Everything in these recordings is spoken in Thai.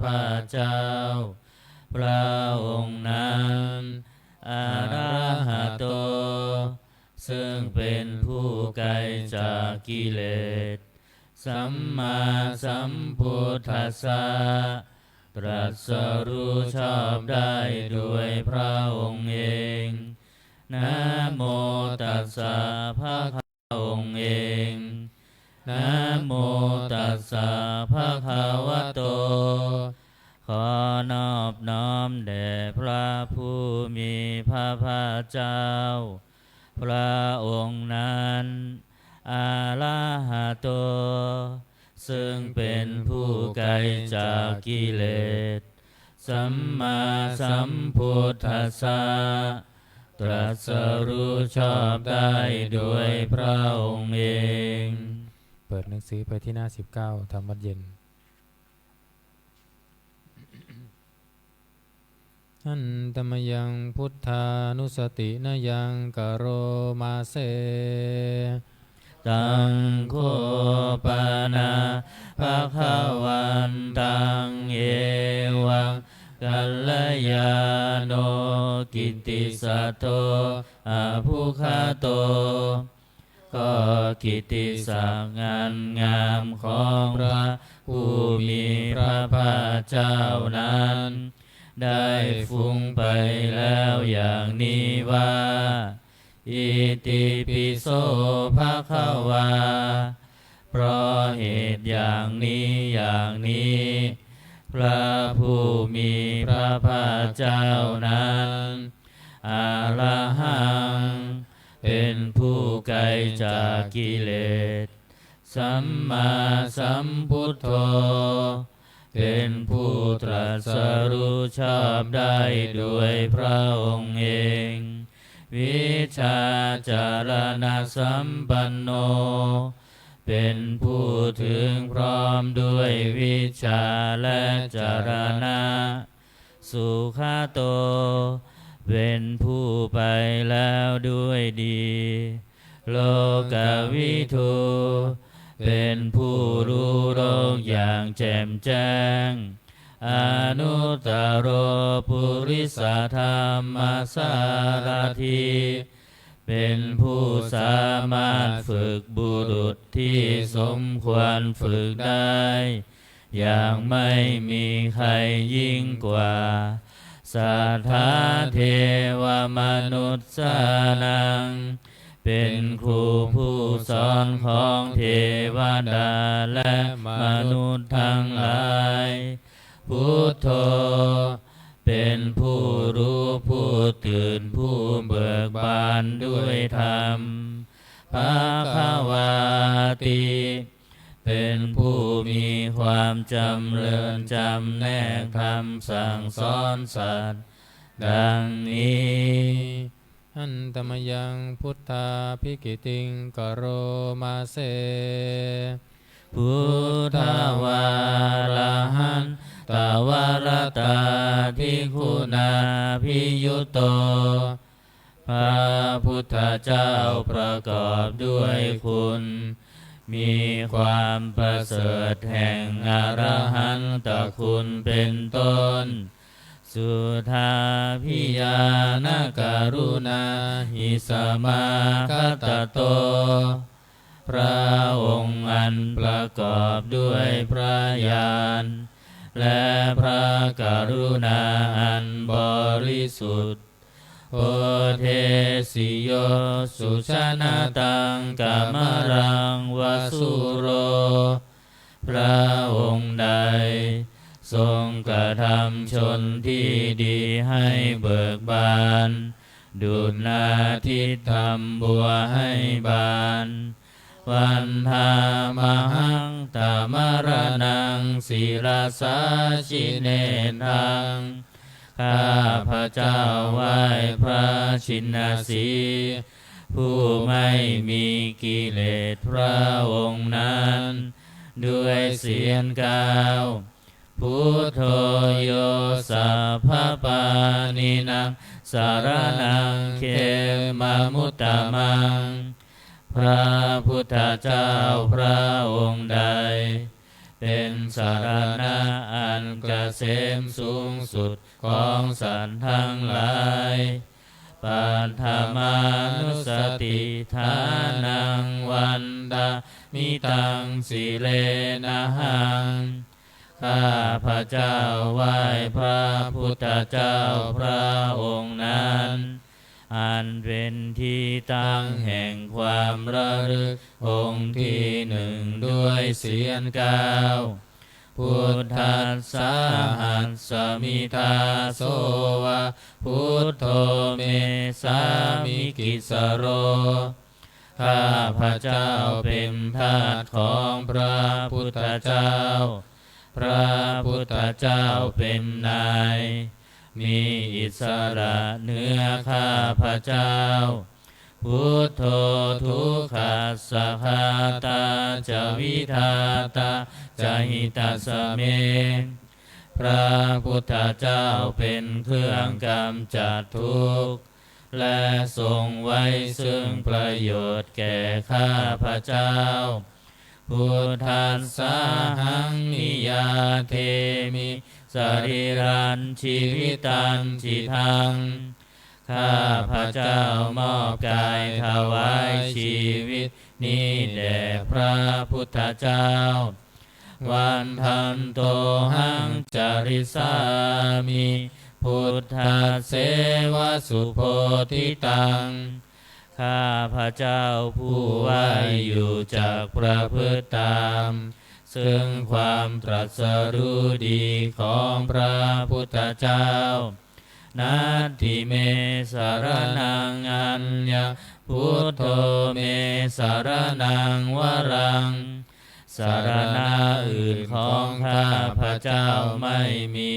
ภาเจ้าพระองค์นั้นอะระหะโตซึ่งเป็นผู้ไกลจากกิเลสสัมมาสัมพุทธัสสะตรัสรู้ชอบได้ด้วยพระองค์เองนะโมตัสสะภะคะองค์เองนะโมตัสสะภะคะวะโตขอนอบน้อมแด่พระผู้มีพระภาคเจ้าพระองค์นั้นอะระหะโตซึ่งเป็นผู้ไกลจากกิเลสสัมมาสัมพุทธัสสะตรัสรู้ชอบได้ด้วยพระองค์เองเปิดหนังสือไปที่หน้า19ธรรมวัดเย็นอันตมยังพุทธานุสตินยังกโรมาเสตังโฆปนาภะคะวันตังเอวังกัลลยาโนกิตติสัตโตอะภุคโตก็กิตติศักดิ์งานงามของพระผู้มีพระภาคเจ้านั้นได้ฟุ้งไปแล้วอย่างนี้ว่าอิติปิโสภะคะวาเพราะเหตุอย่างนี้อย่างนี้พระผู้มีพระภาคเจ้านั้นอะระหังเป็นผู้ไกลจากกิเลสสัมมาสัมพุทโธเป็นผู้ตรัสรู้ชอบได้ด้วยพระองค์เองวิชาจารณสัมปันโนเป็นผู้ถึงพร้อมด้วยวิชาและจารณะสุขโตเป็นผู้ไปแล้วด้วยดีโลกวิทูเป็นผู้รู้โลกอย่างแจ่มแจ้งอนุตตรปุริสธรรมสารถีเป็นผู้สามารถฝึกบุรุษที่สมควรฝึกได้อย่างไม่มีใครยิ่งกว่าสัทธาเทวมนุษย์สานังเป็นครูผู้สอนของเทวดาและมนุษย์ทั้งหลายพุทโธเป็นผู้รู้ผู้ตื่นผู้เบิกบานด้วยธรรมภควาติเป็นผู้มีความจำเริญจำแนกธรรมสั่งสอนสัตว์ดังนี้อันตมยังพุทธาภิกิติงกโรมาเสพุทธวาระหันตวรตาภิกขุนาภิยุตโตพระพุทธเจ้าประกอบด้วยคุณมีความประเสริฐแห่งอรหันตคุณเป็นต้นสุทาพิยานการุณาหิสมาคตโตพระองค์อันประกอบด้วยพระญาณและพระกรุณาอันบริสุทธิ์โพเทสิโยสุชนะตังกามรังวสุโรพระองค์ใดทรงกระทำชนที่ดีให้เบิกบานดุจนาทิตย์ทำบัวให้บานวันธามหังตามรนังศิลาสาชิเนทังข้าพระเจ้าไหว้พระชินสีห์ผู้ไม่มีกิเลสพระองค์นั้นด้วยเสียงกล่าวพุทโธโยสัพพปานินังสารนังเขมามุตตมังพระพุทธเจ้าพระองค์ใด เป็นสารณะอันเกษมสูงสุดของสัตว์ทั้งหลายปัทธมานุสติฐานังวันดามิตังสิเลนะหังข้าพระเจ้าไหว้พระพุทธเจ้าพระองค์นั้นอันเป็นที่ตั้งแห่งความระลึกองค์ที่หนึ่งด้วยเสียงกล่าวพุทธัสสะหัสสมิทาโสวะพุทโธเมสามิกิสโรข้าพระเจ้าเป็นทาสของพระพุทธเจ้าพระพุทธเจ้าเป็นนายมีอิสระเหนือข้าพระเจ้าพุทโธทุกขัสสะคาตาจวิทาตาจหิตาสเมพระพุทธเจ้าเป็นเครื่องกำจัดทุกข์และทรงไว้ซึ่งประโยชน์แก่ข้าพระเจ้าพุทธัสสะหังนิยาเทมิสรีรันชีวิตันจิทังข้าพระเจ้ามอบกายถวายชีวิตนี้แด่พระพุทธเจ้าวันทันโตหังจาริสามิพุทธเสวสุโพธิตังข้าพระเจ้าผู้ไหวอยู่จากประพฤติตามซึ่งความตรัสรู้ดีของพระพุทธเจ้านัตถิเมสารนังอัญญพุทโธเมสารนังวรังสารณะอื่นของข้าพระเจ้าไม่มี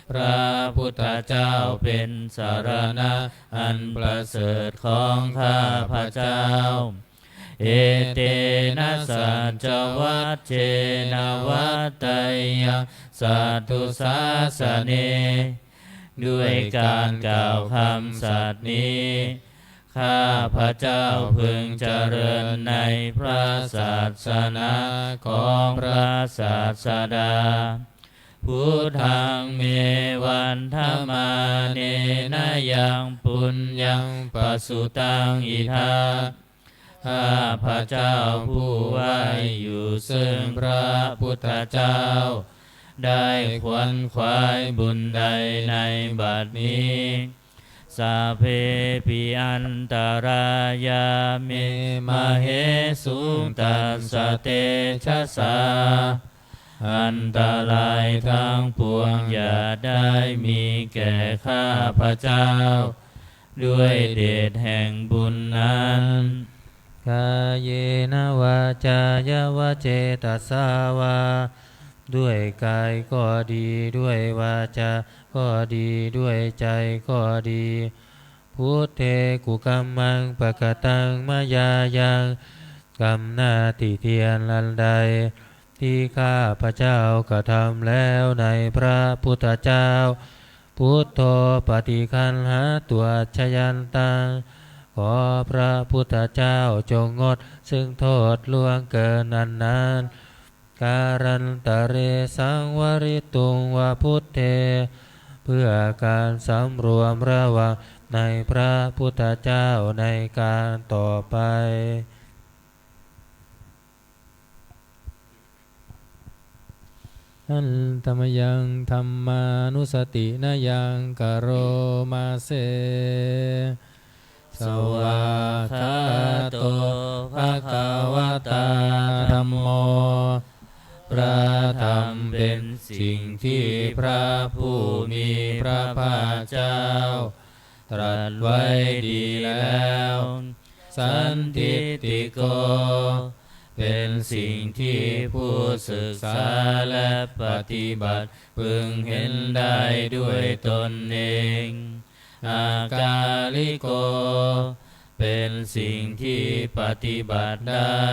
พระพุทธเจ้าเป็นสารณะอันประเสริฐของข้าพระเจ้าเอเตนะสัจวัตเจนะวัตไตยสัตตุสาสเนด้วยการกล่าวคำสัตย์นี้ข้าพระเจ้าพึงเจริญในพระศาสนาของพระศาสดาพุทธังเมวันธมาเนนะยังปุญญังปสุตังอิทาข้าพระเจ้าผู้ไหวอยู่ซึ่งพระพุทธเจ้าได้ขวนขวายบุญใดในบัดนี้สาเพปิอันตรายาเมมเหสุงตัสสะเตชะสาอันตรายทั้งปวงอย่าได้มีแก่ข้าพระเจ้าด้วยเดชแห่งบุญนั้นกายเยนะวาจายวเจตสาวาด้วยกายก็ดีด้วยวาจาก็ดีด้วยใจก็ดีพุทเทกุกัมมังปะกตังมายายังกรรมหน้าที่เทียนลันใดที่ข้าพระเจ้ากระทำแล้วในพระพุทธเจ้าพุทโธปฏิคันหาตัวชยันตังขอพระพุทธเจ้าจงงดซึ่งโทษล่วงเกินนั้นการันตะเรสังวริตุงวาพุทเทเพื่อการสำรวมระวังในพระพุทธเจ้าในการต่อไปอันธรรมยังธรรมานุสตินะยังกโรมาเสสวาคาโตภะคะวะตาธัมโมพระธรรมเป็นสิ่งที่พระผู้มีพระภาคเจ้าตรัสไว้ดีแล้วสันทิฏฐิโกเป็นสิ่งที่ผู้ศึกษาและปฏิบัติพึงเห็นได้ด้วยตนเองอากาลิโกเป็นสิ่งที่ปฏิบัติได้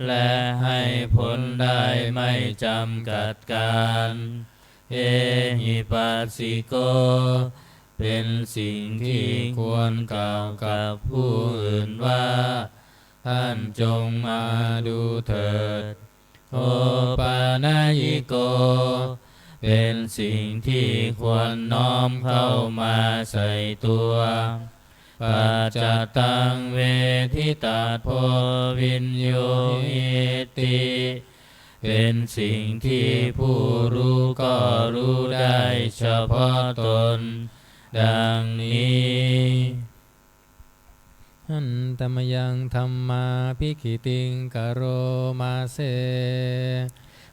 และให้ผลได้ไม่จำกัดการเอหิปัสสิโกเป็นสิ่งที่ควรกล่าวกับผู้อื่นว่าท่านจงมาดูเถิด โอปานายิโกเป็นสิ่งที่ควรน้อมเข้ามาใส่ตัวปัจจตังเวทิตาโพวินโยหิติเป็นสิ่งที่ผู้รู้ก็รู้ได้เฉพาะตนดังนี้หันตมยังธรรมาภิกขิติงกโรมาเส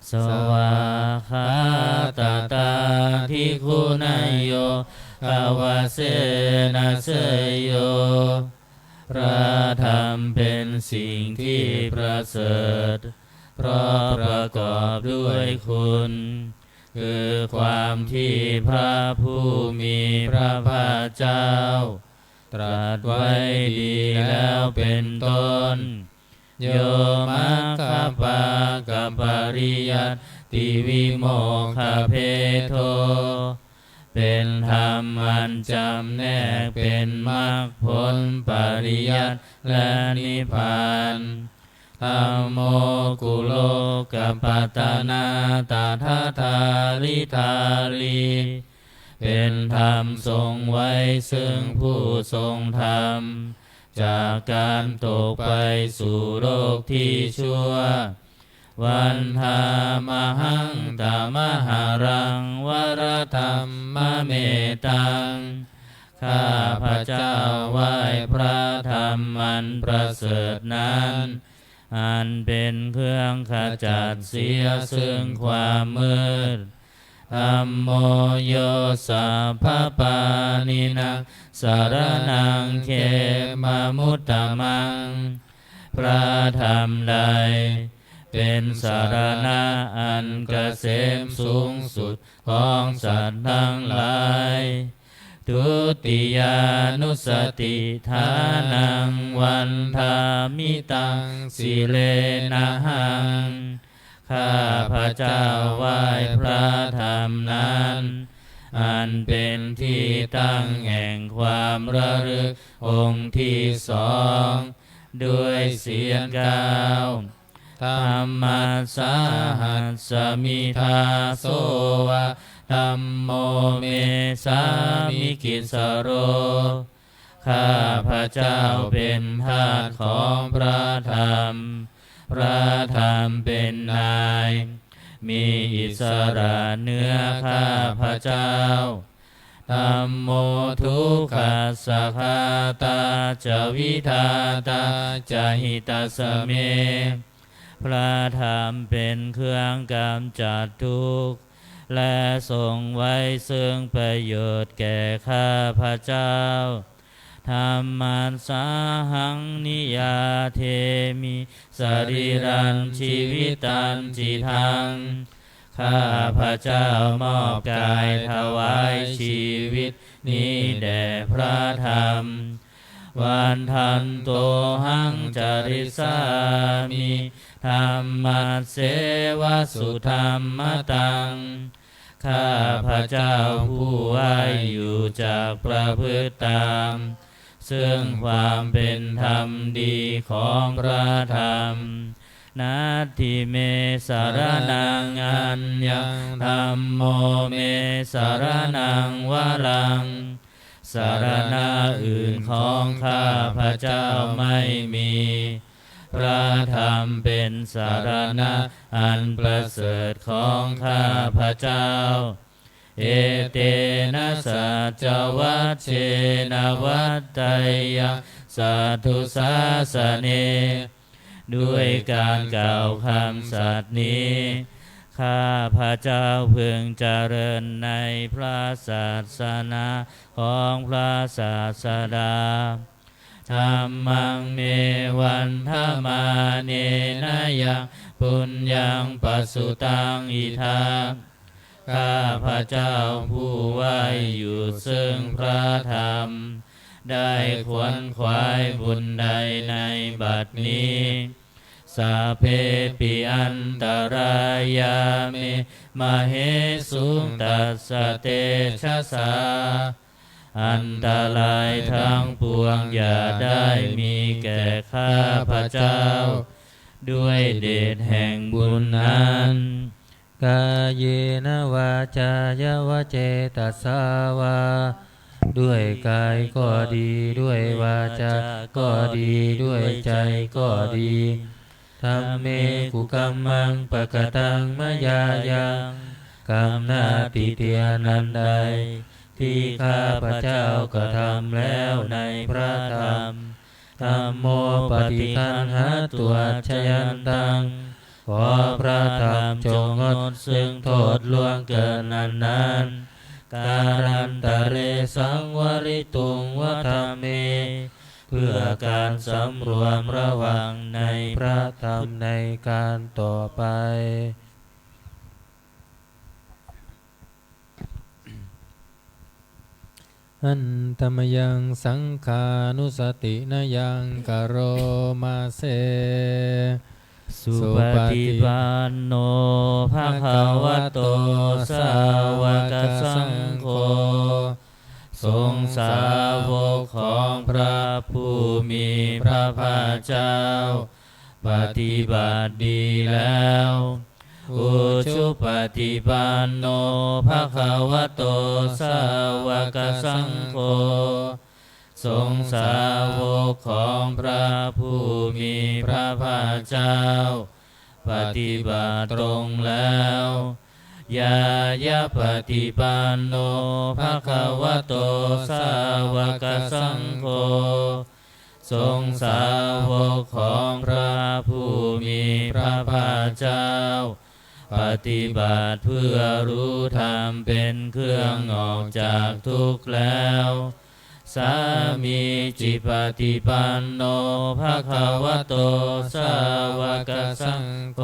สวาคาตาตาทิคุณายโยภาวะเสนะเสยโยพระธรรมเป็นสิ่งที่ประเสริฐเพราะประกอบด้วยคุณคือความที่พระผู้มีพระภาคเจ้าตรัสไว้ดีแล้วเป็นต้นโยมัคคปากับปริยัติวิโมกขเพโทเป็นธรรมอันจำแนกเป็นมรรคผลปริยัติและนิพพานธัมโมกุโลกัปปัตตนาตถาทาลิธาลีเป็นธรรมทรงไว้ซึ่งผู้ทรงธรรมจากการตกไปสู่โลกที่ชั่ววันธามหังตามหารังวรธรรมเมตังข้าพระเจ้าไหว้พระธรรมอันประเสริฐนั้นอันเป็นเครื่องขจัดเสียซึ่งความมืดธัมโมโยสัพพปานินังสารนังเขมามุตตมังพระธรรมใดเป็นสารณะอันเกษมสูงสุดของสัตว์ทั้งหลายทุติยานุสติฐานังวันธามิตังสิเลนะหังข้าพระเจ้าไหว้พระธรรมนั้นอันเป็นที่ตั้งแห่งความระลึกองค์ที่สองด้วยเสียงกล่าวธัมมัสสาหัสสมิทาโสวะธัมโมเมสามิกิสโรข้าพระเจ้าเป็นทาสของพระธรรมพระธรรมเป็นนายมีอิสระเหนือข้าพระเจ้าธัมโมทุกขัสสะคาตาจวิทาตาจหิตัสสะเมพระธรรมเป็นเครื่องกำจัดทุกข์และทรงไว้ซึ่งประโยชน์แก่ข้าพระเจ้าธัมมัสสาหังนิยาเทมิสรีรังชีวิตังจิตังข้าพระเจ้ามอบกายถวายชีวิตนี้แด่พระธรรมวันทันโตหังจริสามิธัมมัสเสวสุธัมมตังข้าพระเจ้าผู้ไหวอยู่จากประพฤติตามซึ่งความเป็นธรรมดีของพระธรรมนาทิเมสารนังอัญญังธัมโมเมสารนังวรังสารณะอื่นของข้าพระเจ้าไม่มีพระธรรมเป็นสารณะอันประเสริฐของข้าพระเจ้าเอเตนะสัจวัชเชนะวัตไตยะสัทธุสาสเนด้วยการกล่าวคำสัตย์นี้ข้าพระเจ้าพึงเจริญในพระศาสนาของพระศาสดาธัมมังเมวันธรรมาเนนะยังปุญญังปัสสุตังอิทังข้าพระเจ้าผู้ไหวอยู่ซึ่งพระธรรมได้ขวนขวายบุญใดในบัดนี้สัพเพปิอันตรายาเมมเหสุงตัสสะเตชะสาอันตรายทั้งปวงอย่าได้มีแก่ข้าพระเจ้า ด้วยเดชแห่งบุญนั้น กายเยนวาจายวเจตสาวาด้วยกายก็ดีด้วยวาจาก็ดีด้วยใจก็ดีธัมเมกุกัมมังปะกตังมยายังกรรมนาติเตียนันใดที่ข้าพเจ้ากระทำแล้วในพระธรรมธัมโมปฏิคันหาตัวชยันตังขอพระธรรมจงงดซึ่งโทษล่วงเกินนั้นการันตะเรสังวริตุงวัฏเมเพื่อการสำรวมระวังในพระธรรมในการต่อไปอันธรรมยังสังขานุสตินยังกโรมาเสสุปฏิปันโนภะคะวะโตสาวกสังโฆสงฆ์สาวกของพระผู้มีพระภาคเจ้าปฏิบัติดีแล้วอุชุปฏิปันโนภะคะวะโตสาวกสังโฆสงฆ์สาวกของพระผู้มีพระภาคเจ้าปฏิบัติตรงแล้วยายะปฏิปันโนภะคะวะโตสาวกสังโฆสงฆ์สาวกของพระผู้มีพระภาคเจ้าปฏิบัติเพื่อรู้ธรรมเป็นเครื่องออกจากทุกข์แล้วสามีจิปฏิปันโนภะคะวะโตสาวกสังโฆ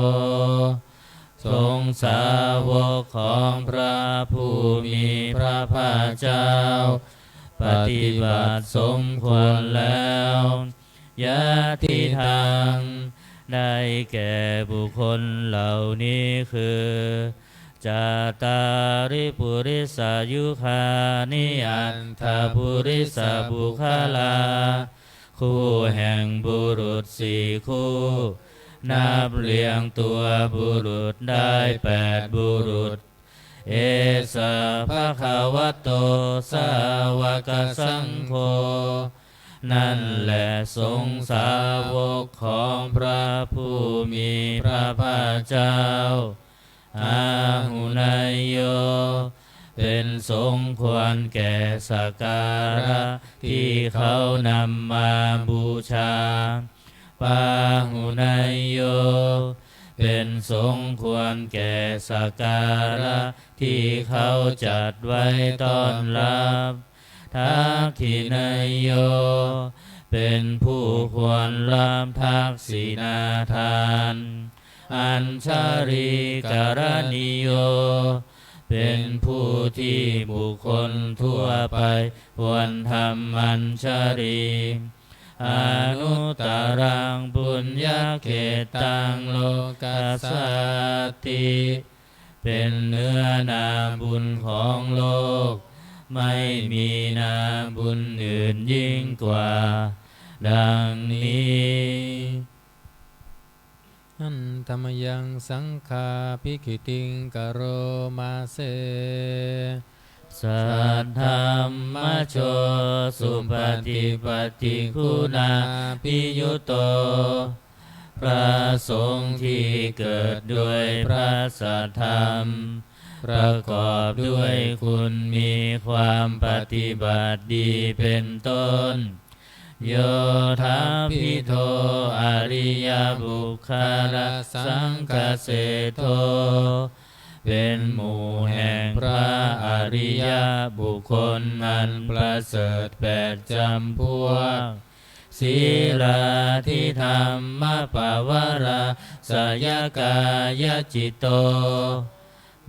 สงฆ์สาวกของพระผู้มีพระภาคเจ้าปฏิบัติสมควรแล้วยะทิทางได้แก่บุคคลเหล่านี้คือจาตาริปุริสายุคานิอันทปุริสบุคลาคู่แห่งบุรุษสี่คู่นับเรียงตัวบุรุษได้8บุรุษเอสะภะคะวะโตสาวกสังโฆนั่นแหละสงฆ์สาวกของพระผู้มีพระภาคเจ้าอาหุนายโยเป็นสมควรแก่สักการะที่เขานำมาบูชาปาหุนายโยเป็นสมควรแก่สักการะที่เขาจัดไว้ต้อนรับทักขินายโยเป็นผู้ควรรับทักษิณาทานอัญชาริกรณิโยเป็นผู้ที่บุคคลทั่วไปควรทำอัญชาริอนุตตรังปุญญเขตังโลกัสสติเป็นเนื้อนาบุญของโลกไม่มีนาบุญอื่นยิ่งกว่าดังนี้อันธรรมยังสังฆาภิกิติงกโรมาเสสัทธัมมโชสุปฏิปฏิคุณาภิยุโตพระสงฆ์ที่เกิดด้วยพระสัทธรรมประกอบด้วยคุณมีความปฏิบัติดีเป็นต้นโยธาภิโทอริยบุคลสังฆเสโทเป็นหมู่แห่งพระอริยบุคคลอันประเสริฐ8จำพวกศีลาทิธรรมปวาราสยกายจิตโต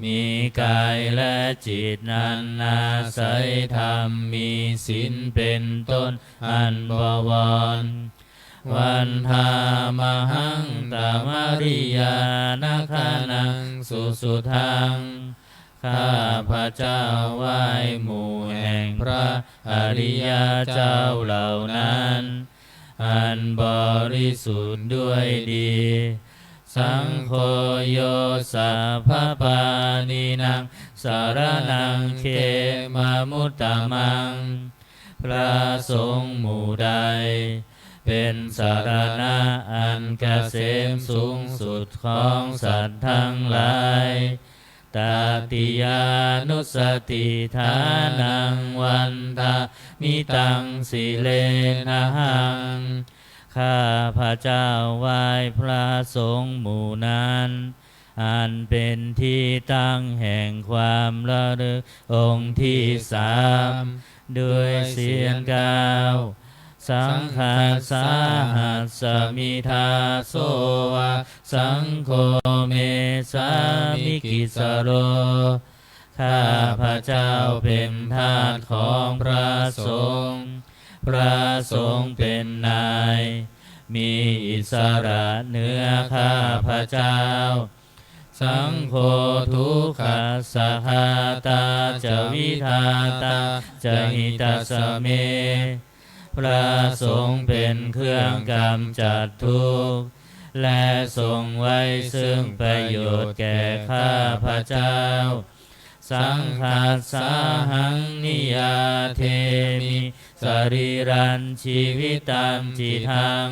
มีกายและจิตนั้นอาศัยธรรมมีศีลเป็นต้นอันบวรวันธามหังตามริยานาคานังสุสุทังข้าพระเจ้าไหว้หมู่แห่งพระอริยเจ้าเหล่านั้นอันบริสุทธิ์ด้วยดี สังโฆโยสัพพปานินังสารนังเขมามุตตะมังพระสงฆ์หมู่ใดเป็นสารณะอันเกษมสูงสุดของสัตว์ทั้งหลายตติยานุสติฐานังวันทามิตังสิเลนะหังข้าพระเจ้าไหว้พระสงฆ์หมู่นั้นอันเป็นที่ตั้งแห่งความระลึกองค์ที่สามด้วยเสียงกล่าวสังฆาสาหัสสมิทาโสวะสังโฆเมสามิกิสโรข้าพระเจ้าเป็นทาสของพระสงฆ์พระสงฆ์เป็นนายมีอิสระเหนือข้าพระเจ้าสังโฆทุกขัสสะหาตาจะวิทาตาจะหิตัสสะเมพระสงฆ์เป็นเครื่องกำจัดทุกข์และทรงไว้ซึ่งประโยชน์แก่ข้าพระเจ้าสังฆาสาหังนิยาเทมิสรีรันชีวิตันจิตัง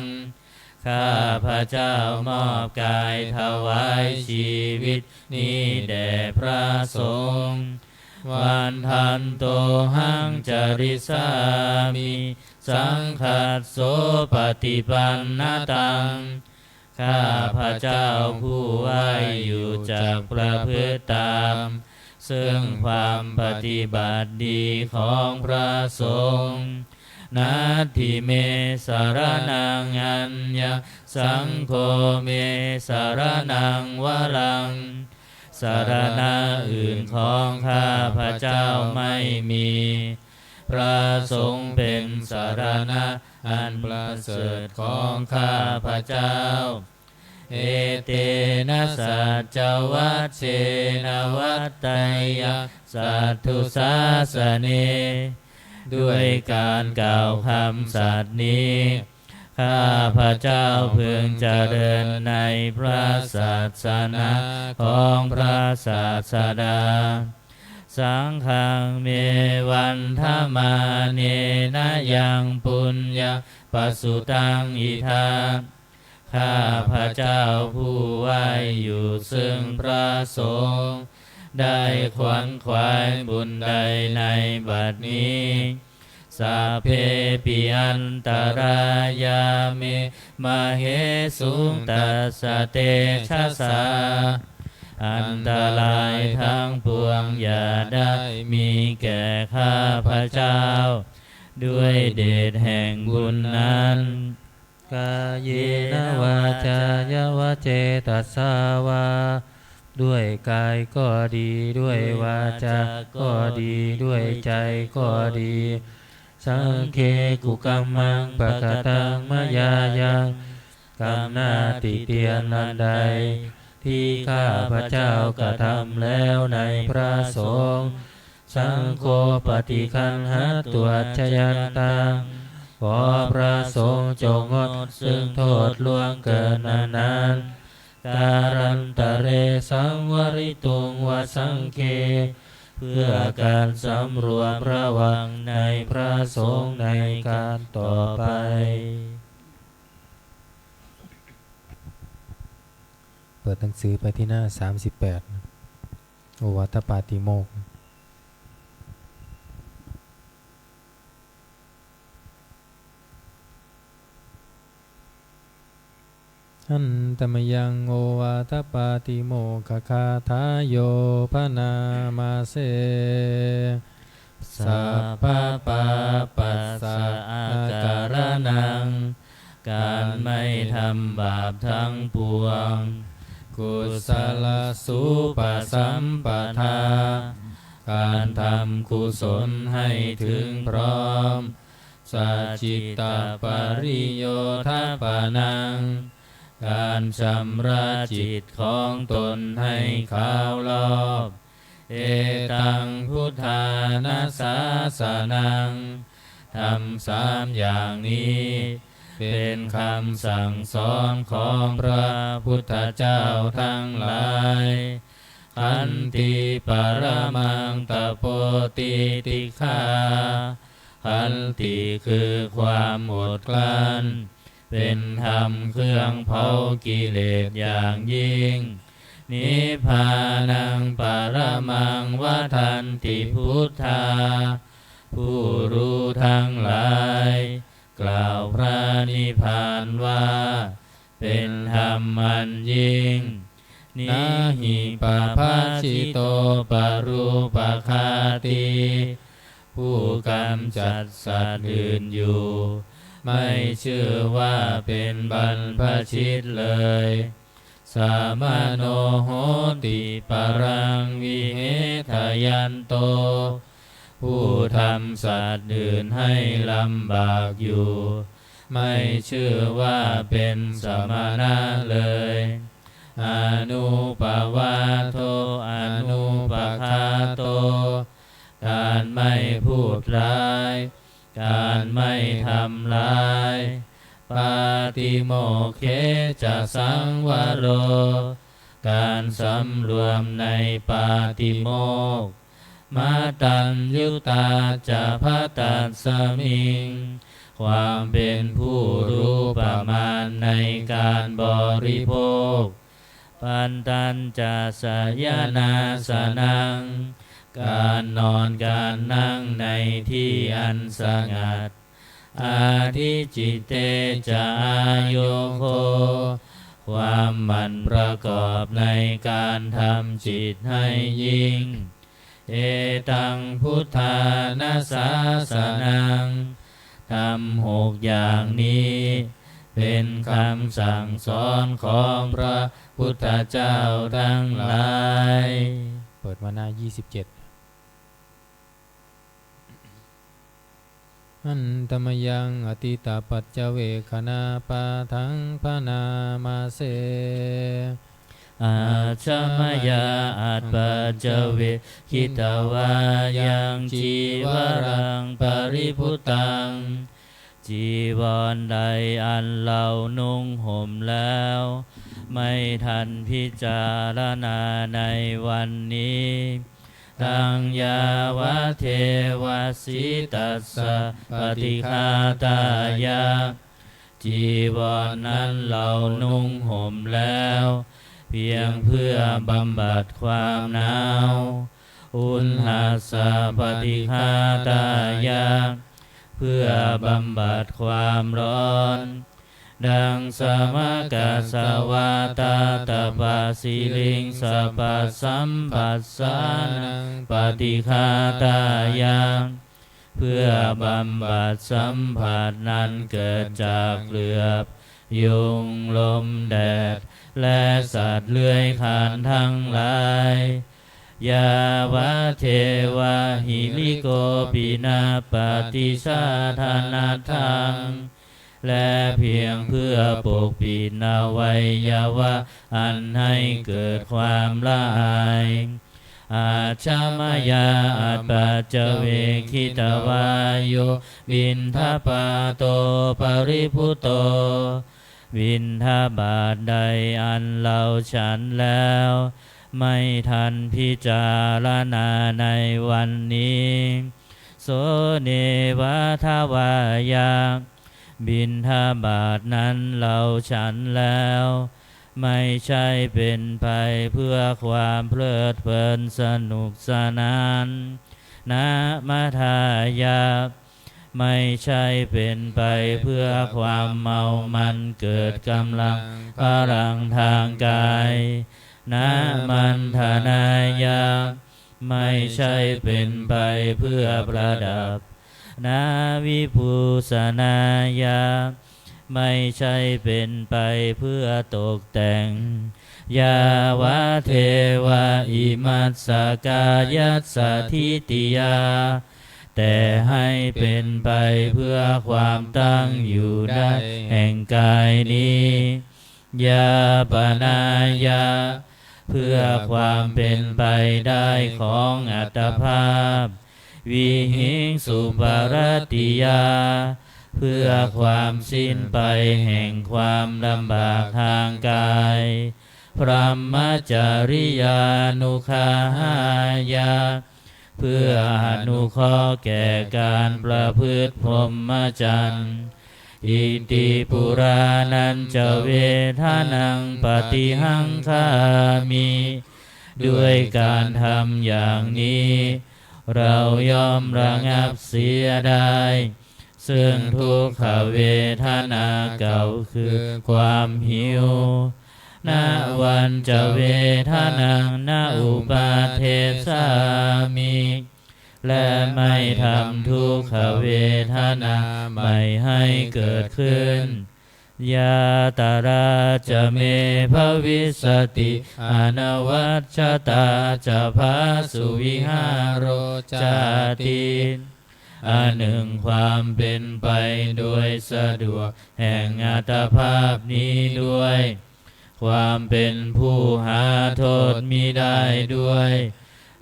ข้าพระเจ้ามอบกายถวายชีวิตนี้แด่พระสงฆ์วันทันโตหังจริสามิสังฆัสโสปฏิปันนตังข้าพระเจ้าผู้ไหวอยู่จากประพฤติตามซึ่งความปฏิบัติดีของพระสงฆ์นาทิเมสารนังอัญญสังโฆเมสารนังวรังสารณะอื่นของข้าพระเจ้าไม่มีพระสงฆ์เป็นสารณะอันประเสริฐของข้าพระเจ้าเอเตนะสัจจวัชเชนะวัตไตยสัทธุสาสเนด้วยการกล่าวคำสัตย์นี้ข้าพระเจ้าพึงเจริญในพระศาสนาของพระศาสดาสังฆังเมวันธมาเนนะยังปุญญาปสุตังอิทาข้าพระเจ้าผู้ไหวอยู่ซึ่งพระสงฆ์ได้ขวนขวายบุญใดในบัดนี้สัพเพปิอันตรายาเมมเหสุงตัสสะเตชะสาอันตรายทั้งปวงอย่าได้มีแก่ข้าพระเจ้าด้วยเดชแห่งบุญนั้นกายนวาจายวเจตสาวาด้วยกายก็ดีด้วยวาจาก็ดีด้วยใจก็ดีสังเคกุกัมมังปะกตังมยายังกรรมหน้าติเตียนนันใดที่ข้าพระเจ้ากระทำแล้วในพระสงฆ์สังโฆปฏิคันหตัวชยันตังขอพระสงฆ์จงงดซึ่งโทษล่วงเกินนานการันตะเรสังวริตุงวสังเคเพื่อการสำรวมระวังในพระสงฆ์ในการต่อไปเปิดหนังสือไปที่หน้า38โอวาทปาติโมกข์อันตมยังโอวาทปาติโมกขคาทายโยพนามาเสสัพพะปาปัสสะอาการนังการไม่ทำบาปทั้งปวงกุศลสุปสัมปทาการทำกุศลให้ถึงพร้อมสัจจิตตปริโยทปานังการชำระจิตของตนให้ขาวรอบเอตังพุทธานาสาสนังทำ3อย่างนี้เ เป็นคำสั่งสอนของพระพุทธเจ้าทั้งหลายขันติปรมังตโปติติฆาขันติคือความอดกลั้นเป็นธรรมเครื่องเผากิเลสอย่างยิ่งนิพพานังปรมังวทันติพุทธาผู้รู้ทั้งหลายกล่าวพระนิพพานว่าเป็นธรรมอันยิ่งนาหิปภาชิโตปรูปคาติผู้กำจัดสัตว์อื่นอยู่ไม่เชื่อว่าเป็นบรรพชิตเลยสามโนโหติปรังวิเหทยันโตผู้ทำสัตว์อื่นให้ลำบากอยู่ไม่เชื่อว่าเป็นสมณะเลยอนุปวาโทอนุปคาโตการไม่พูดร้ายการไม่ทำร้ายปาติโมกเขจะสังวโรการสำรวมในปาติโมกข์มาตัญยุตาจะพัตตัสสมิงความเป็นผู้รู้ประมาณในการบริโภคปันตัญจะสยนาสนังการนอนการนั่งในที่อันสงัดอาทิจิตเตจะอาโยโคความหมั่นประกอบในการทำจิตให้ยิ่งเอตังพุทธานาสาสนังทำ6อย่างนี้เป็นคำสั่งสอนของพระพุทธเจ้าทั้งหลายเปิดมาหน้า27อันตมยังอติตาปัจเจเวคณาปาทังพนามาเสอาชมยาอัตปัจเจเวคิตวายังจีวรังปริพุตังจีวรใดอันเรานุ่งห่มแล้วไม่ทันพิจารณาในวันนี้ตังยาวะเทวสิตัสสะปฏิฆาตายาจีวรนั้นเรานุ่งห่มแล้วเพียงเพื่อบำบัดความหนาวอุณหัสสะปฏิฆาตายาเพื่อบำบัดความร้อนดังสมกัสสวาตาตปาสิลิงสปัสสัมปัสสานังปฏิฆาตายาเพื่อบำบัดสัมผัสนั้นเกิดจากเกลือบยุงลมแดดและสัตว์เลื้อยคลานทั้งหลายยาวะเทวะหิลิโกปินาปฏิชาธานาทังและเพียงเพื่อปกปิดอวัยวะอันให้เกิดความละอายอาชามายาอัปปัจเจเวคิตวายุบินทปาโตปริพุโตบิณฑบาตใดอันเราฉันแล้วไม่ทันพิจารณาในวันนี้โสเนวะทวายาบิณฑบาตนั้นเราฉันแล้วไม่ใช่เป็นไปเพื่อความเพลิดเพลินสนุกสนานนะมัทายาไม่ใช่เป็นไปเพื่อความเมามันเกิดกำลังพลังทางกายนะมันธนายาไม่ใช่เป็นไปเพื่อประดับนาวิภูสนายาไม่ใช่เป็นไปเพื่อตกแต่งยาวะเทวะอิมัสสกายัสสทิติยาแต่ให้เป็นไปเพื่อความตั้งอยู่ได้แห่งกายนี้ยาปนายาเพื่อความเป็นไปได้ของอัตภาพวิหิงสุปรติยา เพื่อความสิ้นไปแห่งความลำบากทางกายพรหมจริยานุคายาเพื่ออนุเคราะห์แก่การประพฤติพรหมจรรย์อิติปุรานันจะเวทานังปฏิหังคามิด้วยการทำอย่างนี้เรายอมระงับเสียได้ซึ่งทุกขเวทนาเก่าคือความหิวนาวันจะเวทนานาอุปาเทสามิและไม่ทำทุกขเวทนาไม่ให้เกิดขึ้นยาตาราจะเมภวิสติอนวัชชตาจะภาสุวิหารโรจาติอันหนึ่งความเป็นไปโดยสะดวกแห่งอัตภาพนี้ด้วยความเป็นผู้หาโทษมิได้ด้วย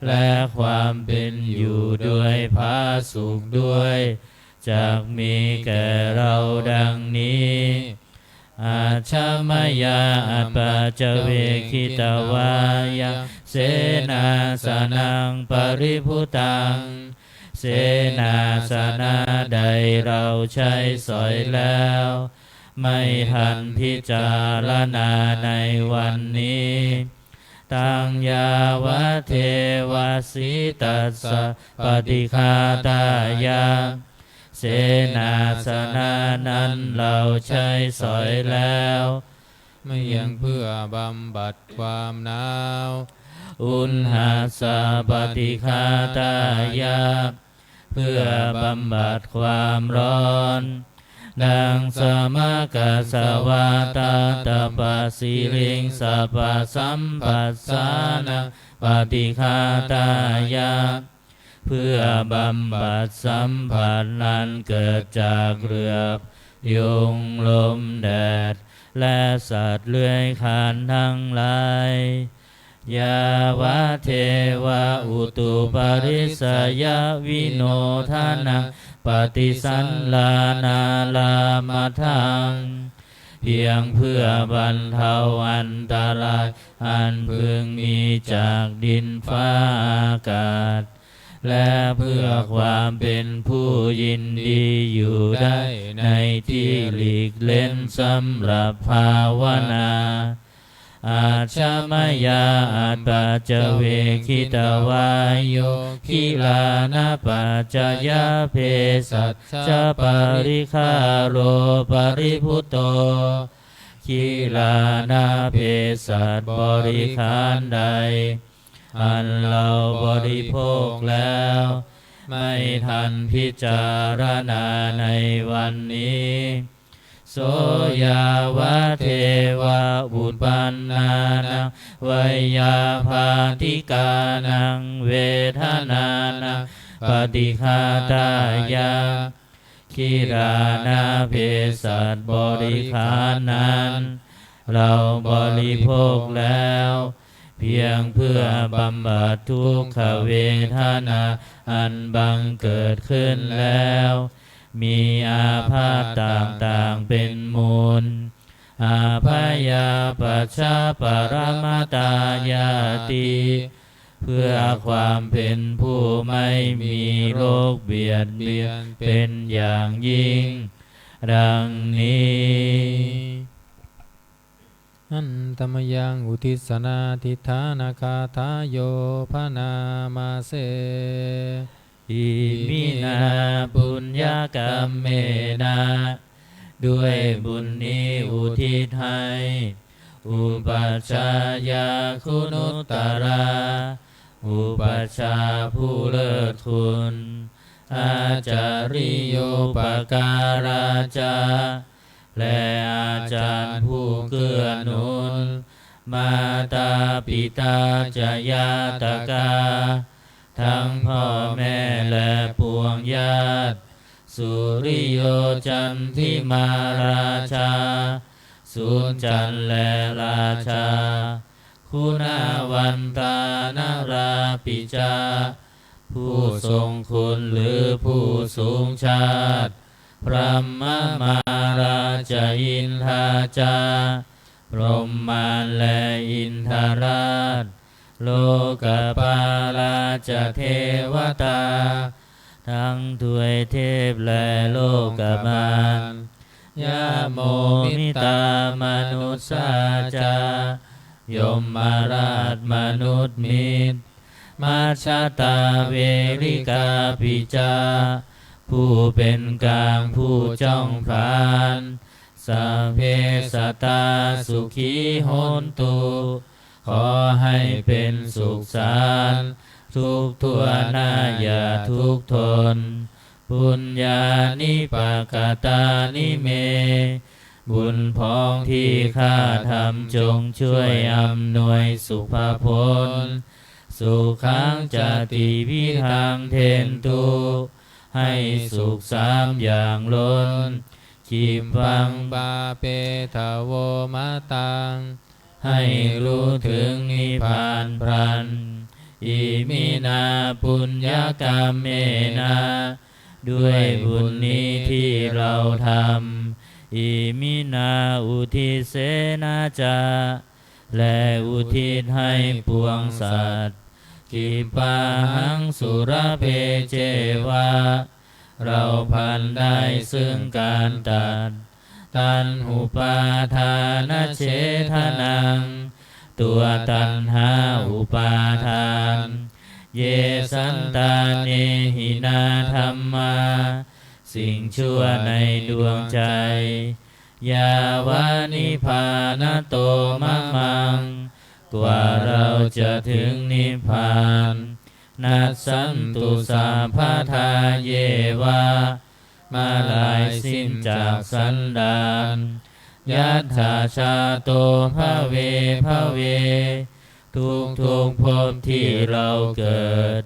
และความเป็นอยู่ด้วยผาสุขด้วยจักมีแก่เราดังนี้อาชามายาอัปปาจเวคิตวายาเสนาสนังปริภุตังเสนาสนะใดเราใช้สอยแล้วไม่ทันพิจารณาในวันนี้ตังยาวะเทวสิตัสสะปฏิฆาตายาเสนาสนะนั้นเราใช้สอยแล้วไม่ยังเพื่อบำบัดความหนาวอุณหาสะปฏิฆาตายาเพื่อบำบัดความร้อนดังสมกสวาตาตปะสิริงสัพพสัมปัสสานังปฏิฆาตายาเพื่อบำบัดสัมผัสนั้นเกิดจากเรือกยุงลมแดดและสัตว์เลื้อยคลานทั้งหลายยาวะเทวะอุตุปริสยวิโนทานังปฏิสันลานาลามาทังเพียงเพื่อบรรเทาอันตรายอันพึงมีจากดินฟ้าอากาศและเพื่อความเป็นผู้ยินดีอยู่ได้ในที่หลีกเล่นสำหรับภาวนาอาชามายาอัปปาจเวคิตวายโยคิลานาปัจจยาเพสัชจะปริคาโรปริพุตโตคิลานาเพสัชบริขารใดอันเราบริโภคแล้วไม่ทันพิจารณาในวันนี้โสยาวะเทวะบุตปันนานังวยาภาติกานังเวทนานังปฏิฆาตายาคิรานาเพสัชบริขารนั้นเราบริโภคแล้วเพียงเพื่อบำบัดทุกขเวทนาอันบังเกิดขึ้นแล้วมีอาพาธต่างๆเป็นมูลอาภยาปัชชาปรมาตายาติเพื่อความเป็นผู้ไม่มีโรคเบียดเบียนเป็นอย่างยิ่งดังนี้อันตมยังอุทิศนาทิฏฐานาคาทาโยพนามาเสอิมินาปุญญกรรมเมนาด้วยบุญนี้อุทิศให้อุปัชฌายาคุณุตตราอุปัชฌาย์ผู้เลิศคุณอาจาริโยปการาจาและอาจารย์ผู้เกื้อหนุนมาตาปิตาจายาตกาทั้งพ่อแม่และปวงญาติสุริโยจันทิมาราชาสุนจันและราชาคุณาวันตานาราปิจาผู้ทรงคุณหรือผู้สูงชาติ พระมมาราชอินทาจาพรหมานและอินทราชโลกปาราชเทวตาทั้งทวยเทพและโลกบาลยะโมมิตามนุสสาจายมมาราชมนุษย์มิตรมัชฌตาเวริกาปิจาผู้เป็นกลางผู้จ้องพรานสัพเพสัตตาสุขีโหนตุขอให้เป็นสุขสันต์ทุกทั่วหน้าอย่าทุกข์ทนปุญญานิปกตานิเมบุญพ้องที่ข้าทำจงช่วยอำนวยสุภผลสุขังจติวิทังเทนตุให้สุขสามอย่างล้นจิมปังปาเปทะโวมะตังให้รู้ถึงนิพพานพรันอิมินาปุญญกรรมเมนาด้วยบุญนี้ที่เราทำอิมินาอุทิเสนาจาและอุทิศให้ปวงสัตว์กิปาหังสุรเพเจวะเราพันได้ซึ่งการตันหุปาทานเฉทนังตัวตัณหาอุปาทานเยสันตาเนหินาธรรมาสิ่งชั่วในดวงใจยาวานิพานโตมะมังกว่าเราจะถึงนิพพานนัสสันตุสาภาทาเยวามาลายสิ้นจากสันดานยัตถาชาโตภะเวทุกภพที่เราเกิด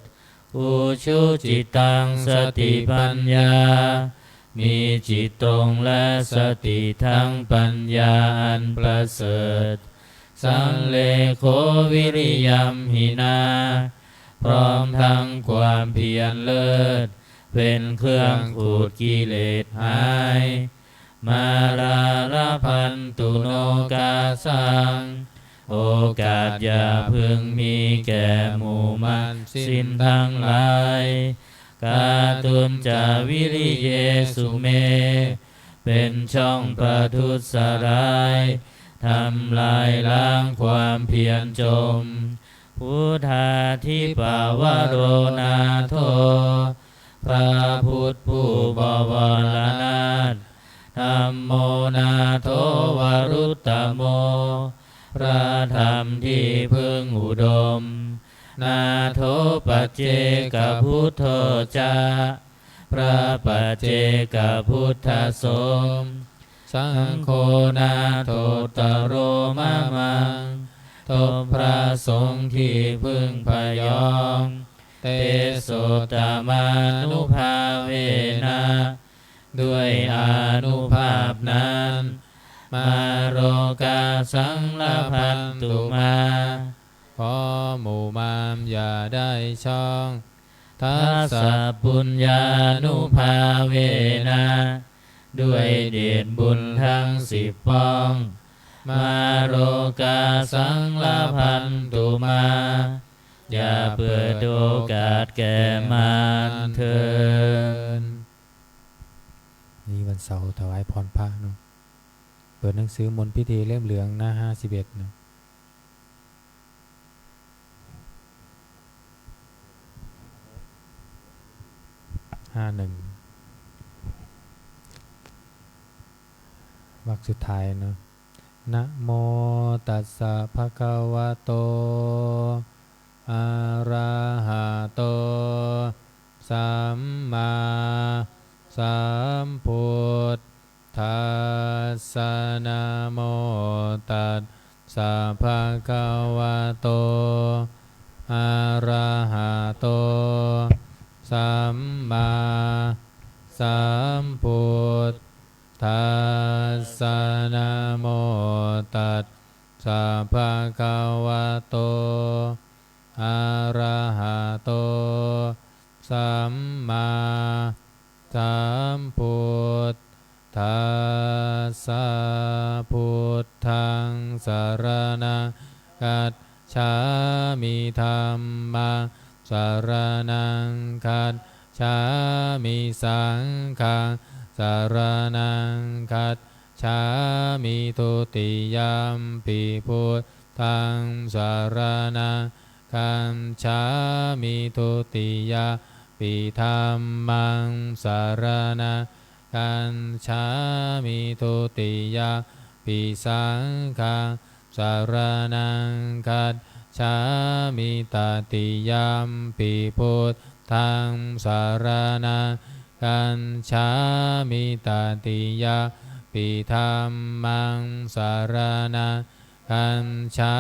อุชุจิตังสติปัญญามีจิตตรงและสติทั้งปัญญาอันประเสริฐสังเลโควิริยัมหินาพร้อมทั้งความเพียรเลิศเป็นเครื่องขูดกิเลสหายมาราลพันตุโนกาสังโอกาสอย่าพึงมีแก่หมู่มันสิ้นทั้งหลายกาตุนจาวิริเยสุเมเป็นช่องประทุษร้ายทำลายล้างความเพียรจมพุทธาธิปาวโรนาโทพระพุทธผู้บวรนาถธัมโมนาโทวรุตตโมพระธรรมที่พึงอุดมนาโทปัจเจกพุทโธจาพระปัจเจกพุทธสงฆ์สังโฆนาโทตโรมะมังทบพระสงฆ์ที่พึงพยองเตโสตมานุภาเวนะด้วยอานุภาพนั้นมาโรกาสังลพันตุมาขอหมู่มามอย่าได้ช่องทัสสะปุญญานุภาเวนะด้วยเดชบุญทั้ง10ป้องมาโรกาสังลพันตุมาอย่าเปิดโอกาสแก่มารเถิดนี่วันเสาร์ถวายพรพระเนาะเปิดหนังสือมนต์พิธีเล่มเหลืองหน้า51นะ51วรรคสุดท้ายเนาะนะโมตัสสะภะคะวะโตอะระหะโตสัมมาสัมพุทธัสสะนะโมตัสสะภะคะวะโตอะระหะโตสัมมาสัมพุทธัสสะนะโมตัสสะภะคะวะโตอะระหะโตสัมมา สัมพุทธัสสะพุทธังสรณังคัจฉามิธัมมังสรณังคัจฉามิสังฆังสรณังคัจฉามิทุติยมปิพุทธังสรณังคัจฉามิทุติยปิธัมมังสรณังคัจฉามิทุติยปิสังฆังสรณังคัจฉามิตติยมปิพุทธังสรณังคัจฉามิตติยปิธัมมังสรณังคัจฉา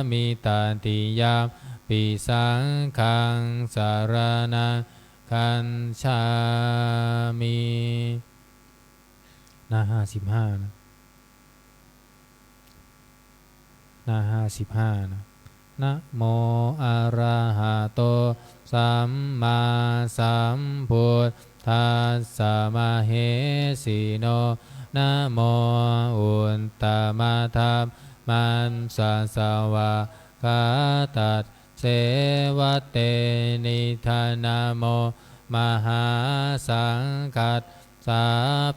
มิตติยปิสังฆังสรณังคัจฉามิหน้า55นะหน้า55นะนะโมอะระหะโตสัมมาสัมพุทธัสสะมะเหสิโนนะโมอุตตมะธัมมัสสะสวะคาตัสเสวะเตนิธานะโมมหาสังฆัสสา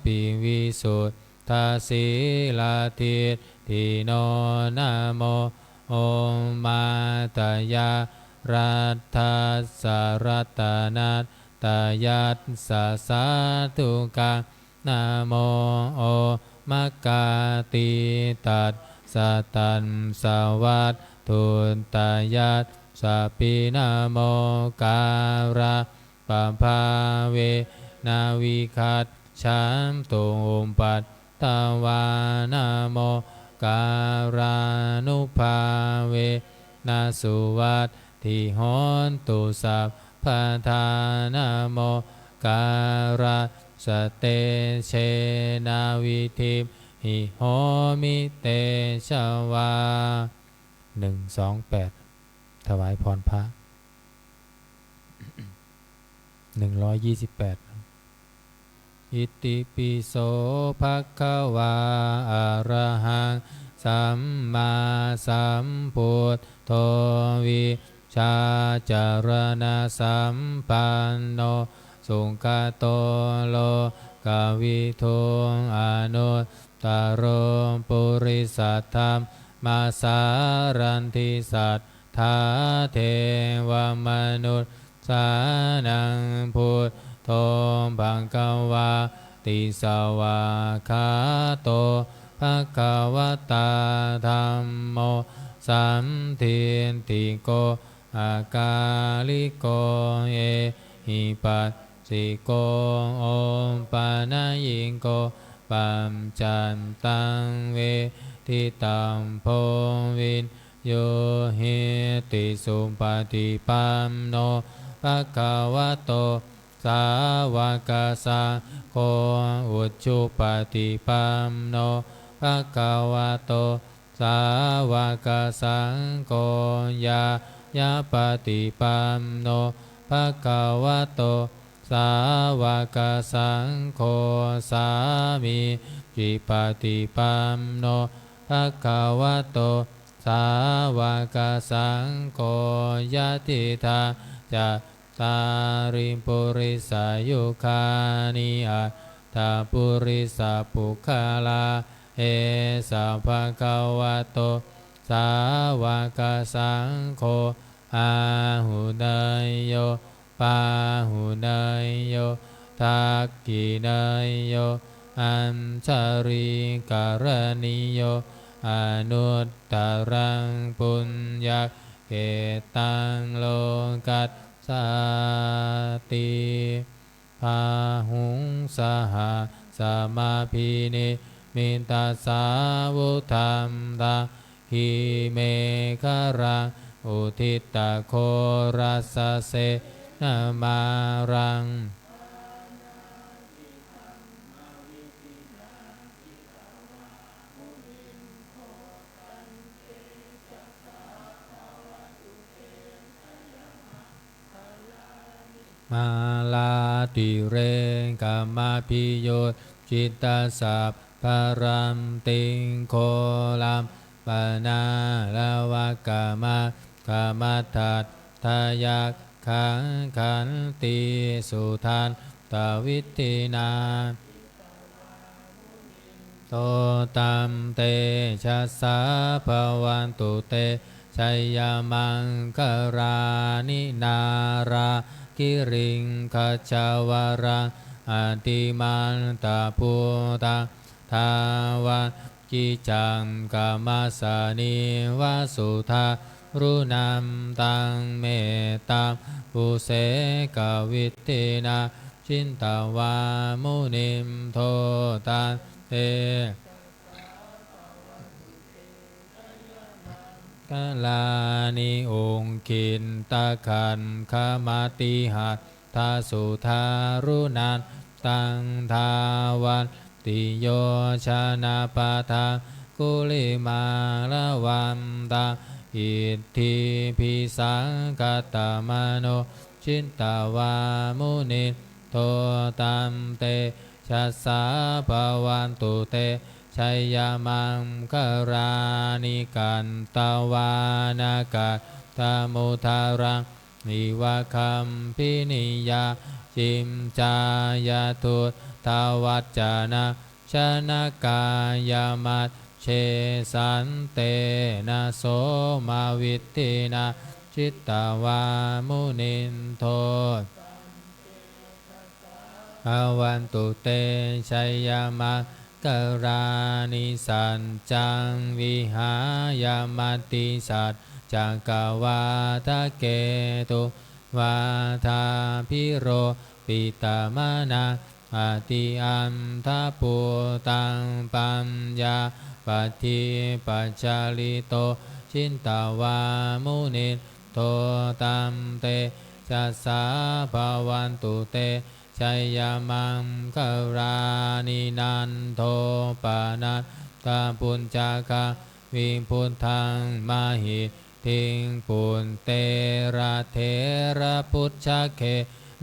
ปิวิสุทธาสีลาทิทิโนนะโมโอมาตยารัตถัสสะรัตนัตตยัสสะสาธุกังนะโมโอมัคคาติตัสสะตันสวัตถุนตยัสสะปินะโมการะปะภาเวนาวิคัตฉันตุมปัตตวานะโมการานุภาเวนะสุวัตถิโหนตุสัพพทานะโมการะสเตเชนาวิธิหิโหมิเตชวา128ถวายพรพระ128อิติปิโสภะคะวาอะระหังสัมมาสัมพุทโธวิชาจารณะสัมปันโนสุขโตโลกวิทูอนุตตรมปุริสัทธัมมาสารันติสัทธาเทวมนุษย์สานังพุทโธภังกวาติสวาคาโตภะคะวะตาธัมโมสันทิติโกอากาลิโกเอหิปัสสิโกโอปานายิงโกปัมจันตังเวทิตังโพวินโยหิติสุปฏิปันโนภะคะวะโตสาวกสังโฆอุจจุปฏิปันโนภะคะวะโตสาวกสังโฆยายาปฏิปันโนภะคะวะโตสาวกสังโฆสามีจิปฏิปันโนภะคะวะโตสาวกสังโฆยะติทาจะตาริปุริสายุคานิอัตถาปุริสาปุคาลาเอสะภะคะวะโตสาวกสังโฆอาหุเนยโยปาหุเนยโยทักขิเนยโยอัญชริการณิโยอนุตตรังปุญญเกตังโลกัสสติพาหุงสหสมาพินิมิตาสาวุธัมตาหิเมฆรังอุทิตาโครัสเสนามารัง มาลาติเรกัมมาพิโยจิตตสัพพารัมติงโคลัมปนาลาวกามากามัฏฐัตทายักขังขันติสุทานตวิตินาโตตัมเตชะสาภวันตุเตชัยยมังคารานินารากิริงขจาวรังอติมันตาพุตังทาวันกิจังกามาสานิวาสุธารุนัมตังเมตตาปุเสกวิตินาชินตาวามุนิมโทตันเตกาลานิองคินตะขันขมาติหัตทาสุทารุนันตังทาวันติโยชนะปะทากุลิมาละวันตาอิทธิพิสังกตมโนชินตาวามุนิโทตัมเตชัสสาภวันตุเตชัยยมังคารานิกันตวานากาตมุทารังนิวะคัมพินิยาจิมจายาทุทาวัจจานะชนะกายมัตเชสันเตนะโสมาวิตินาจิตตวามุนินโทภวันตุเตชัยยมังกรานิสันจังวิหายามติสัจจักวาทะเกตุวาทาพิโรปิตามนาอติอันทาปุตังปัญญาปัฏฐิปัจจาริโตชินตาวามุนิโทตัมเตชัสสาภวันตุเตชัยยมังคารานินันโทปานัตตาปุญจกะวิพุทธังมาหิทิงปุณเตระเทระพุทธเค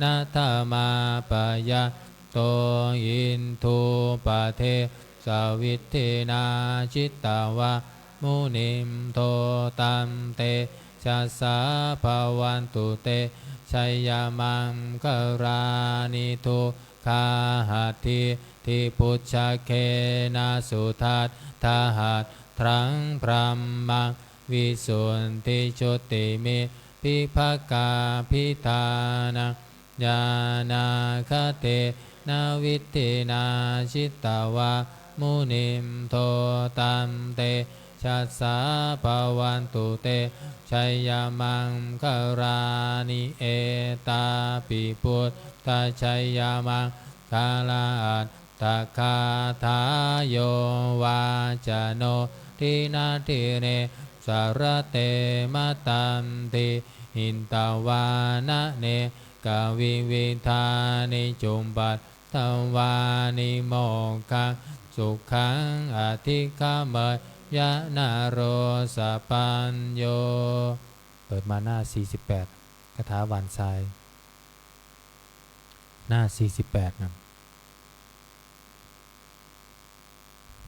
นะธามาปยะโตอินทุปะเทสวิทธินาจิตตาวามุนิมโทตัมเตชัสสาภวันตุเตชัยยมังคารานิทุคาหัตถิทิพุชฌเคนะสุทัตทาหัตทรังพรัมมังวิสุทธิจุติมิพิภกาพิธานังญาณาคเตนาวิตินาชิตตาวามุนิมโทตัมเตชัสสาภวันตุเตชัยยมังคารานิเอตาปิพุทธชัยยมังคาลาอัตตะคาทายโยวาจโนทินาทิเนสารเตมตันติหินตาวานะเนกาวิวิธานิจุมปัตตวานิโมคังสุขังอธิคามยะนาโรสปัญโยเปิดมาหน้า48คาถาหวานทรายหน้า48นะ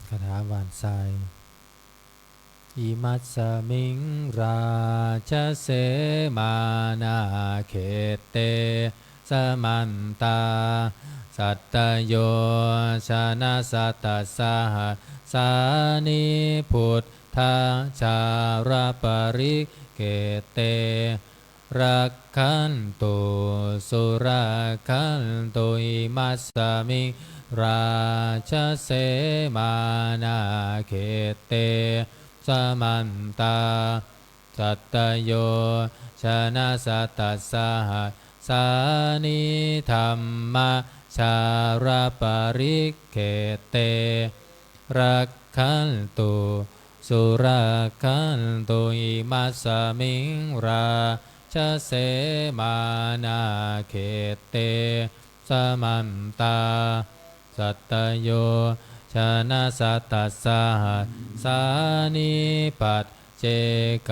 คาถาหวานทรายอิมัสสมิงราชเสมานาเขเตสมันตาสัตตโยชนะสัตตสหสานิพุทธาชาราปริเกเตรักขันตุสุรักขันตุอิมัสสมิงราชเสมานาเขเตสมันตาสัตตโยชนะสัตตสหสานิธรรมชาราปริเกเตรักขันตุสุรักขันตุอิมัสสมิงราชเสมานาเขเตสมันตาสัตตโยชนะสัตตสหสานิปัจเจก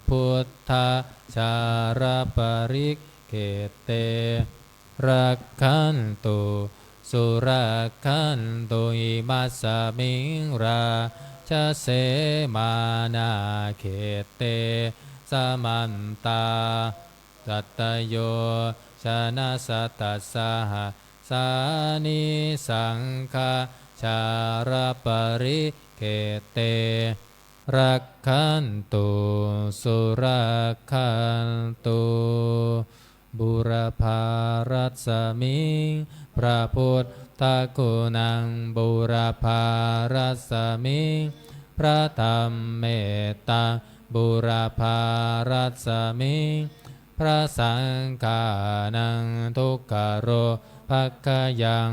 พุทธชาราปริเกเต รักขันตุสุรักขันตุอิมัสสมิงราชเสมานาเขเตสมันตาสัตตโยชนะสัตตสหสานิสังฆาชารปริเขเตรักขันตุสุรักขันตุบุรพารัสมิงพระพุทธกุณังบุรพารัสมิงพระธรรมเมตตาบุรพารัสมิงพระสังฆานังทุกขโรภคยัง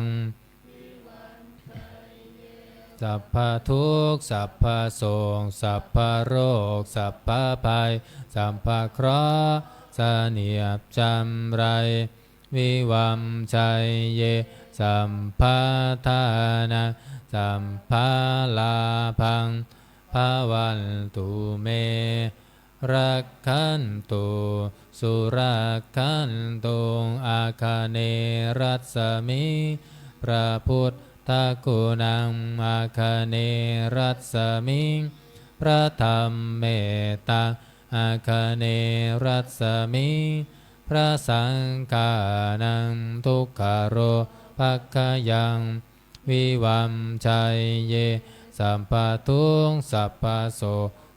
สัพพทุกข์สัพพโศกสัพพโรคสัพพภัยสัพพเคราะห์เสนียบจำไรวิวัมชัยเยสัมภาทานาสัมภาลาพังภาวันตุเมรักขันตุสุรักขันตุอาคาเนรัสมิพระพุทธกุณังอาคาเนรัสมิงพระธรรมเมตตาอาคาเนรัสมิงพระสังฆานังทุกขโรภคยังวิวัมชัยเยสัมปทุกข์สัพพโส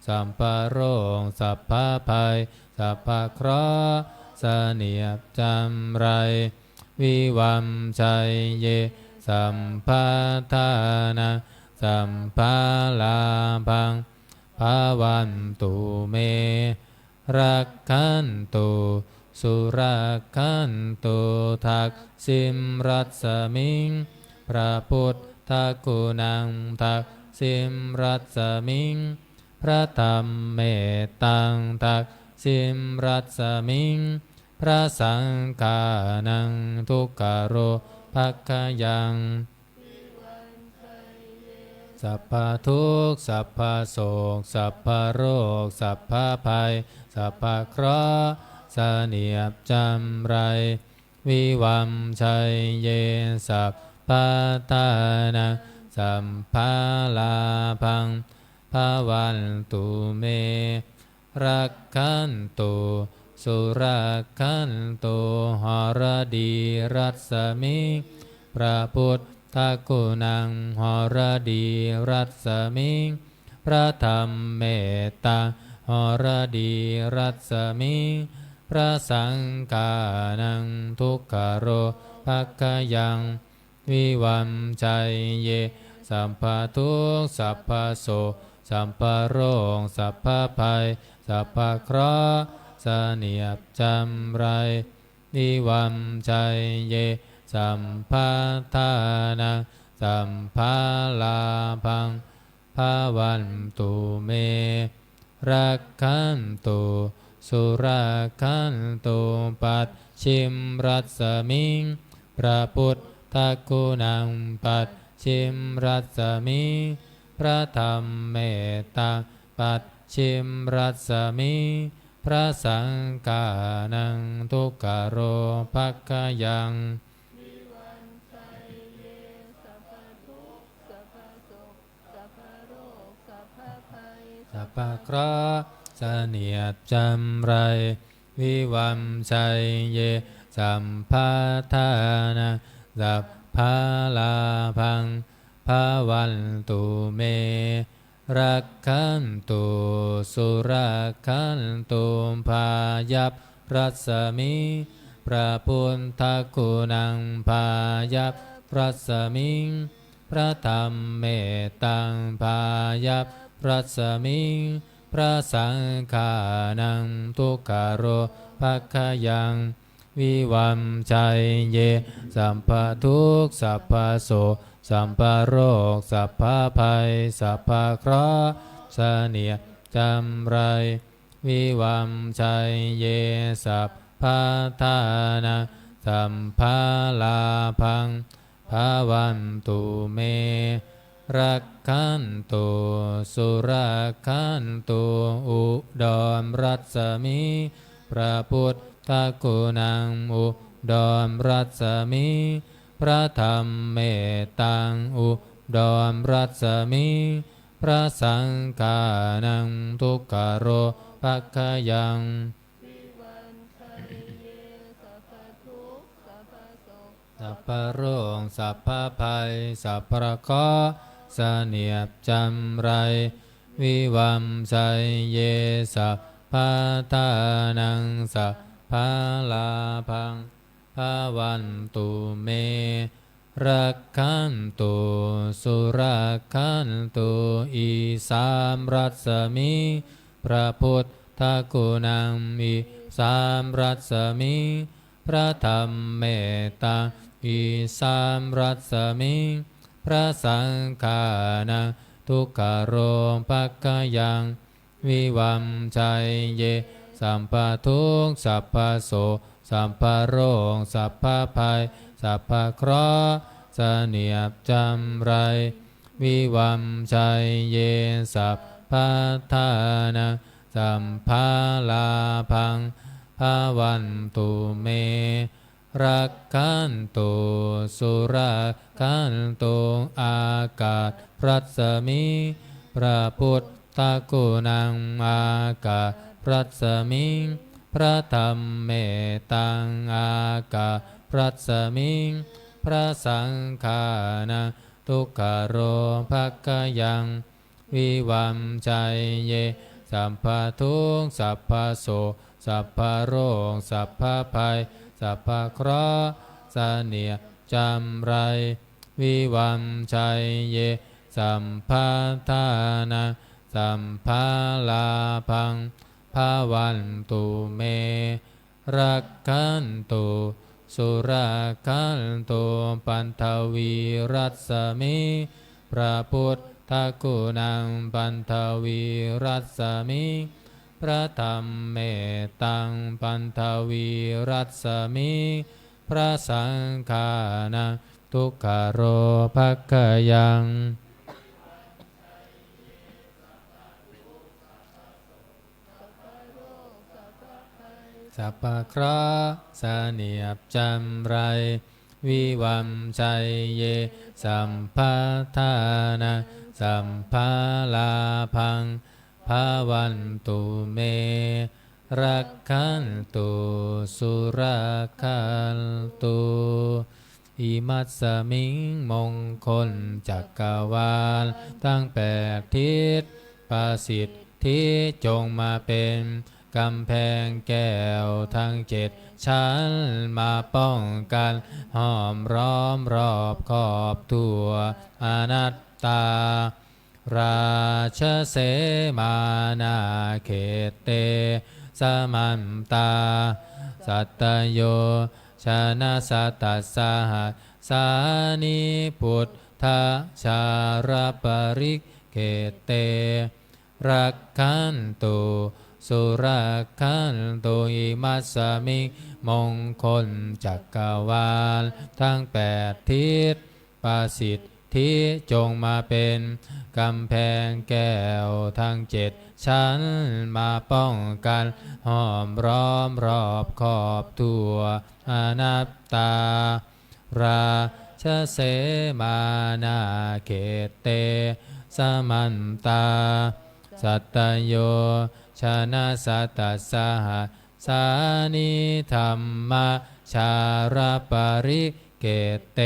สัมปโรคสัพพภัยสัพพเคราะห์เสนียบจำไรวิวัมชัยเยสัมภาทานาสัมภาลาภังภาวันตุเมรักขันตุสุรักขันตุทักษิมรัสมิงพระพุทธกุณังทักษิมรัสมิงพระธรรมเมตตังทักษิมรัสมิงพระสังฆานังทุกขโรภคยังสัพพทุกข์สัพพโศกสัพพโรคสัพพภัยสัพพเคราะห์เสนียบจำไรวิวัมชัยเยสัพพะทานาสัมภาลาภังภาวันตุเมรักขันตุสุรักขันตุหรดีรัสมิพระพุทธกุณังหรดีรัสมิงพระธรรมเมตตาหรดีรัสมิงพระสังฆานังทุกขโรภคยังวิวัมชัยเยสัมภทุกข์สัพพโสสัมภโรคสัพพภัยสัพพเคราะห์เสนียบจำไรวิวัมชัยเยสัมภาทานาสัมภาลาภังภาวันตุเมรักขันตุสุรักขันตุปัจฉิมรัสมิงพระพุทธกุณังปัจฉิมรัสมิงพระธรรมเมตตาปัจฉิมรัสมิงพระสังฆานังทุกขโรภคยังสัพพะเคราะห์เสนียบจำไรวิวัมชัยเยสัมภาทานาสัพพาลาภังภาวันตุเมรักขันตุสุรักขันตุพายัพรัสมิพระพุทธกุณังพายัพรัสมิงพระธรรมเมตตังพายัพรัสมิงพระสังฆานังทุกขโรภคยังวิวัมชัยเยสัมภทุกข์สัพพโสสัมภโรคสัพพภัยสัพพเคราะห์เสนียบจำไรวิวัมชัยเยสัพพะทานาสัมภาลาภังภาวันตุเมรักขันตุสุรักขันตุอุดรรัสมิพระพุทธกุณังอุ ดมรัศมีพระธรรมเมตตังอุดมรัศมีพระสังฆานังทุกขโรภัคคยัง สัพพะโรคสัพพะภัยสัพพะเคราะห์เสนียบจำไรวิวัมไสเยสัพพะทานังสัพพะลาภังภาวันตุเมรักขันตุสุรักขันตุอีสามรัศมีพระพุทธกุณังอีสามรัศมีพระธรรมเมตตาอีสามรัศมีพระสังฆานังทุกขโรภัคคยังวิวัมชัยเยสัมปะทุกข์สัพพะโสสัพพะโรคสัพพะภัยสัพพะเคราะห์เสนียบจำไรวิวัมชัยเยสัพพะทานังสัมภาลาภังภาวันตุเมรักขันตุสุรักขันตุอากาศพรัศมีพระพุทธกุณังอากาศพรัศมีพระธรรมเมตตังอากาศพรัศมีพระสังฆานังทุกขโรภัคคยังวิวัมชัยเยสัมปะทุกข์สัพพะโสสัพพะโรคสัพพะภัยสัพพะเคราะห์เสนียบจำไรวิวัมชัยเยสัมภะทานังสัมภาลาภังภาวันตุเมรักขันตุสุรักขันตุปันทวีรัศมีพระพุทธกุณังปันทวีรัศมีพระธรรมเมตตังปันทวีรัศมีพระสังฆานังทุกขโรภัคคยัง สัพพะเคราะห์เสนียบจำไรวิวัมชัยเยสัมภะทานังสัมภาลาภังภาวันตุเมรักขันตุสุรักขันตุอิมัสสมิงมงคลจักรวาลตั้งแปดทิศประสิทธิจงมาเป็นกำแพงแก้วทั้งเจ็ดชั้นมาป้องกันห้อมร้อมรอบขอบทั่วอนัตตาราชเสมานาเขตเตสมันตาสัตโยชนะสัตตสหัสสานิพุทธชารปริกเขตเตรักขันตุสุรักขันตุอิมัสสมิมงคลจักรวาลทั้งแปดทิศประสิทธิจงมาเป็นกำแพงแก้วทั้งเจ็ดชั้นมาป้องกันห้อมร้อมรอบขอบทั่วอนัตตาราชเสมานาเขตเตสมันตาสัตตโยชนะสัตตสหัสสานิธรรมชารปริเกตเต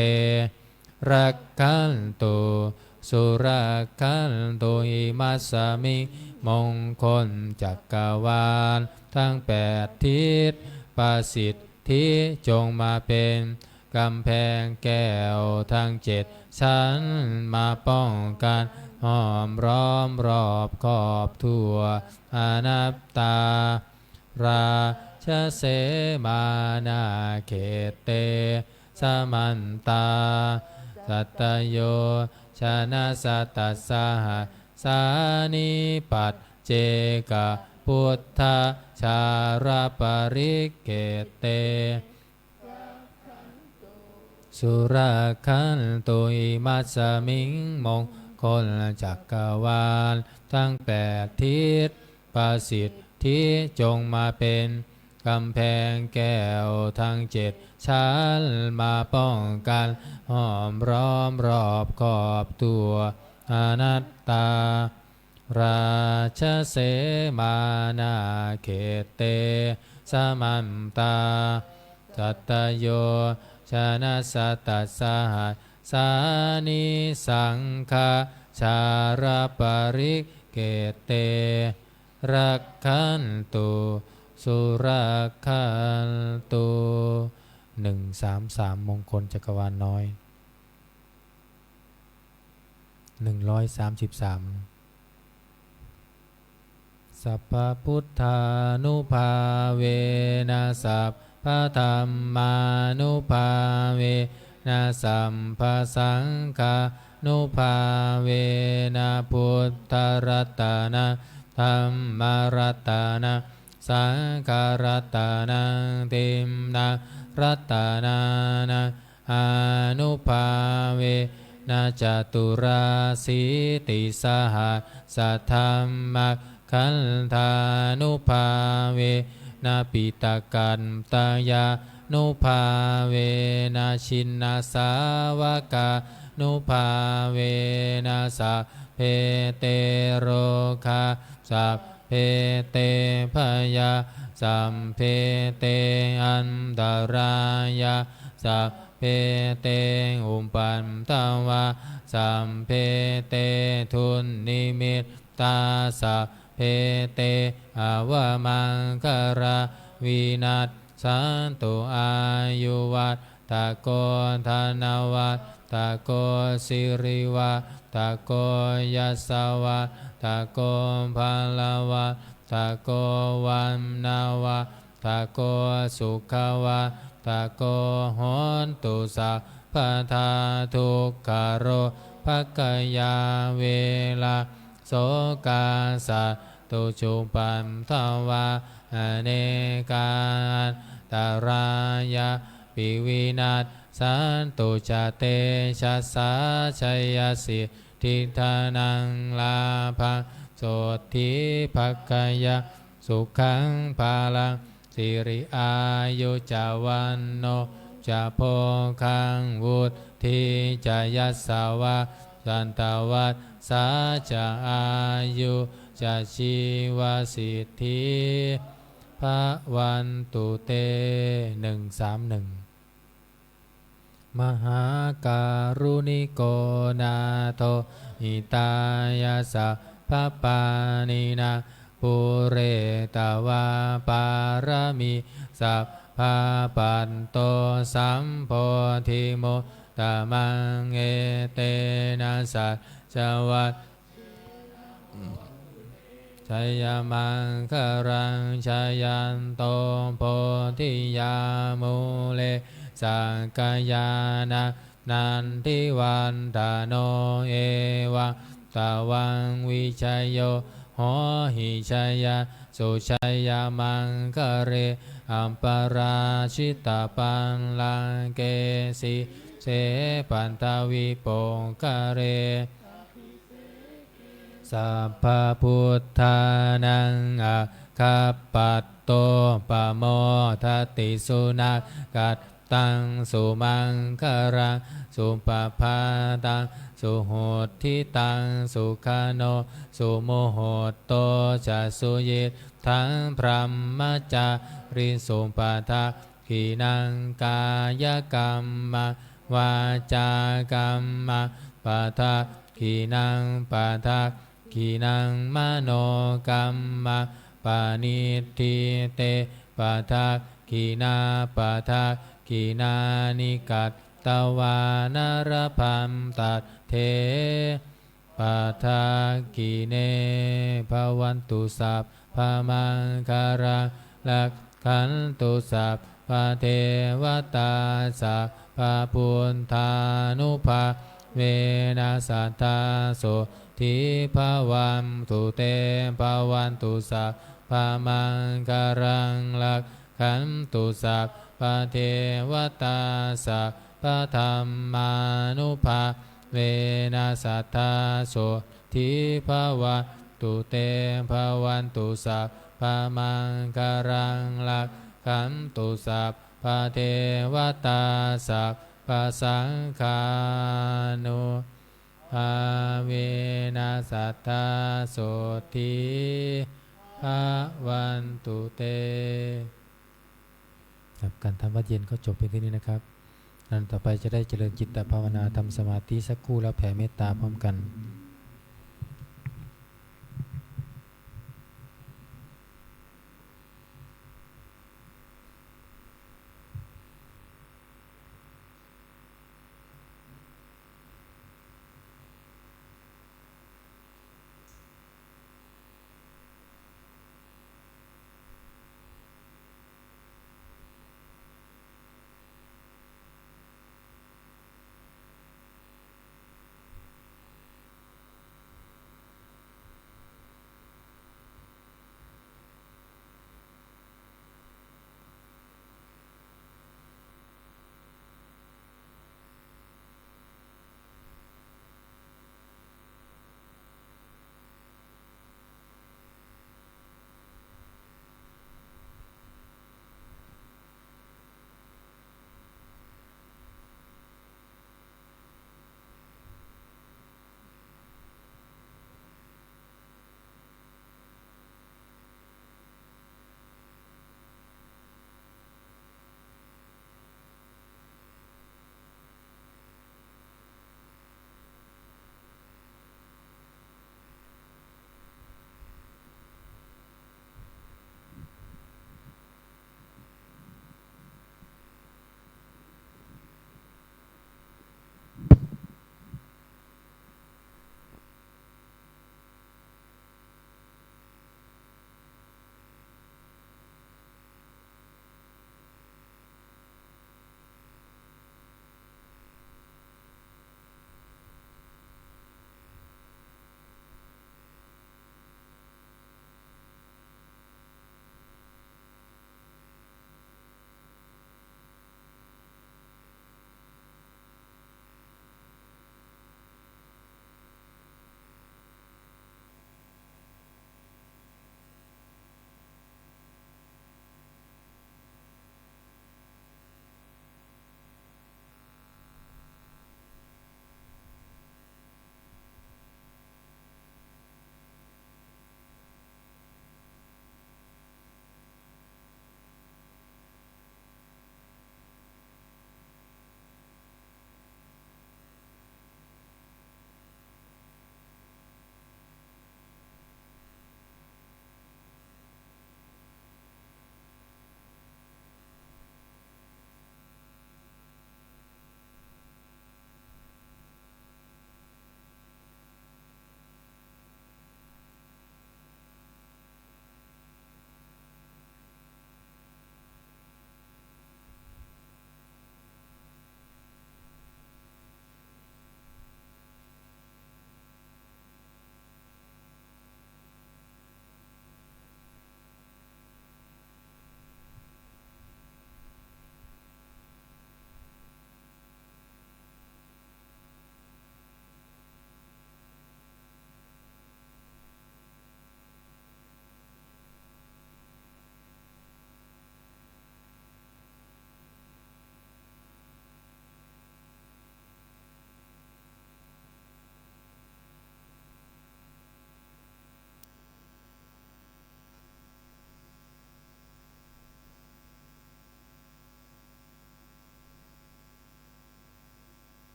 รักขันตุสุรักขันตุอิมัสสมิมงคลจักรวาลทั้งแปดทิศประสิทธิจงมาเป็นกำแพงแก้วทั้งเจ็ดชั้นมาป้องกันห้อมร้อมรอบขอบทั่วอนัตตาราชเสมานาเขตเตสมันตาสัตตโยชนะสัตตสหัสสานิปัจเจกพุทธชารปริเกตเตสุรักขันตุอิมัสสมิงมงคลจักรวาลทั้งแปดทิศประสิทธิจงมาเป็นก กำแพงแก้วทั้งเจ็ดชั้นมาป้องกันห้อมร้อมรอบขอบตัวอนัตตาราชเสมานาเขตเตสมันตาสัตตโยชนะสัตตสหัสสานิสังฆาชาราปริเกเตรักขันตุสุรักขันตุ133มงคลจักรวาลน้อย133สัพพพุทธานุภาเวนะสัพพธรรมานุภาเวนะสัมภสังฆานุภาเวนะพุทธรัตนะธัมมรัตนะสังฆรัตนะติมนะรัตนะนะอนุภาเวนะจตุราสีติสหัสสะธัมมคันธานุภาเวนะปิตกันตายานุภาเวนะชินนาสาวกานุภาเวนะสัพเพเตโรคาสัพเพเตพยาสัมเพเตอันตรายาสัพเพเตอุปันตวาสัมเพเตทุนนิมิตตาสัพเพเตอวมังคาราวินัสสันตุอายุวัตตะโกธนวัตตะโกสิริวัตตะโกยัสสวัตตะโกภาลวัตตะโกวันนาวะตะโกสุขวะตะโกโหนตุสัพพทาทุกขโรภกยาเวลาโสกาสัตตุจุปันทวาอเนกาตารายาปิวินัสสันตุจเตชะสาชัยสิทธิธานังลาภังโสทิภคยะสุขังภาลังสิริอายุจาวันโนจะโพคังวุฒิจะยัสสาวะสันตวัสสาจะอายุจะชีวสิทธิภะวันตุเต131มหาการุณิโกนาโทอิตายาสัพพปานินาปุเรตวาปารมิสัพพปันโตสัมโพธิโมตมังเอเตนะสัจวัตชัยมังคารังชัยยันโตโพธิยามุเลสังกายานะนันทิวันตาโนเอวะตาวังวิชัยโยโหหิชัยยะสุชัยยามังคะเรอัมปราชิตาปันลังเกสิเสปันทวิปงคะเรสัพพพุทธานังอะคัปปัตโตปะโมทติสุนักกัตตังสุมังคารังสุปภาตังสุโหทิตังสุขโนสุโมโหโตจะสุยิตทั้งพรหมจาริสุปทาขีนังกายกรรมวาจากรรมปทาขีนังปทาขีนังมโนกรรมปานิทิเตปทาขีนาปทาขีนานิกัตตวานารพัมตัดเทปทาขีเนภวันตุสัพพมังคารังลักขันตุสัพพเทวตาสัพพพุทธานุภาเวนัสสัทธาโสทิภวันตุเตภวันตุสัพพมังคารังลักขันตุสัพพเทวตาสัพพธรรมานุภาเวนัสสัทธาโสทิภวันตุเตภวันตุสัพพมังคารังลักขั ขันตุสัพพะเทวตาสัพพะสังฆานุภาเวนัสสัทธาโสทิภะวันตุเตครับการทำวัดเย็นก็จบเพียงเท่านี้นะครับนั้นต่อไปจะได้เจริญจิตตภาวนาทำสมาธิสักครู่แล้วแผ่เมตตาพร้อมกัน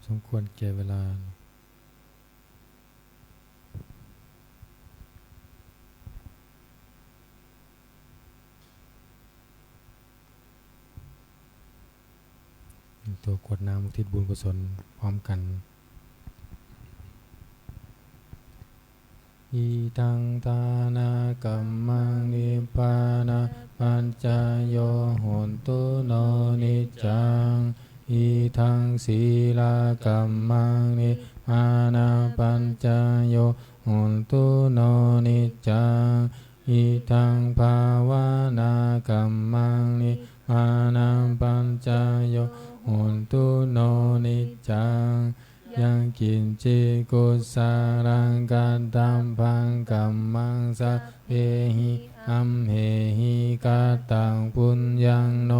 สมควรแก่เวลาตัวกรวดน้ำอุทิศบุญกุศลพร้อมกันอิทังทานากัมมังนิพพานาปัญจโยโหนตุโนนิจจังอิทังศีลากัมมังนิพพานาปัญจโยโหนตุโนนิจจังอิทังภาวนากัมมังนิพพานาปัญจโยโหนตุโนนิจจังยังกินจิกุสารังกันตัมพังกัมมังสัพเพหิอัมเหหิกาตังปุญญังโน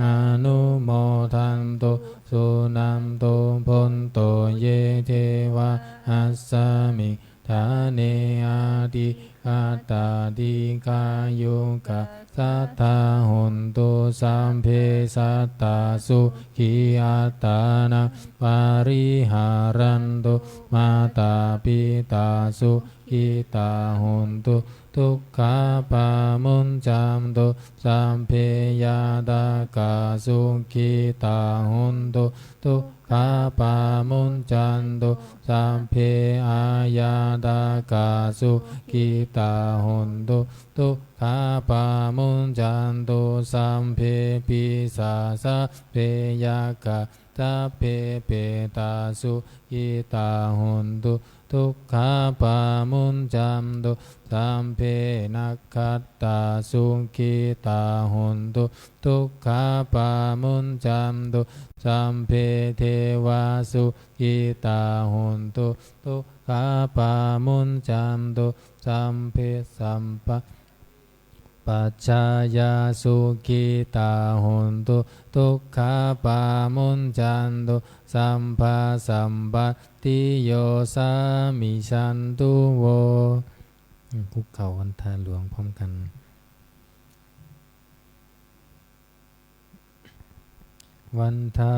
อนุโมทันโตสุนันโตพนโตเยเทวะหัสสมิทาเนอาติกาตาดิกายุกะสัทธาหุนตุสัมเพสัตตาสุขีอัตตานังปาริหารันตุมาตาปิตาสุขิตาหุนตุทุกขาปามุนจัมตุสัมเพยาตากาสุขิตาหุนตุทุกขาปามุนจันตุสัมเพอายาตากาสุขิตาหุนตุทุกขาปามุนจันตุสัมเพปิสาสะเพยากะสัพเพเปตาสุขิตาหุนตุทุกขาปามุนจันตุสัมเพนักขัตตาสุขิตาหุนตุทุกขาปามุนจันตุสัมเพเทวาสุขิตาหุนตุทุกขาปามุนจันตุสัมเพสัมปะปัจจายาสุขิตาหุนตุทุกขาปามุนจันตุสัมภาสัมปติโยสามิชันตุโวคุกเข่าวันทาหลวงพร้อมกันวันทา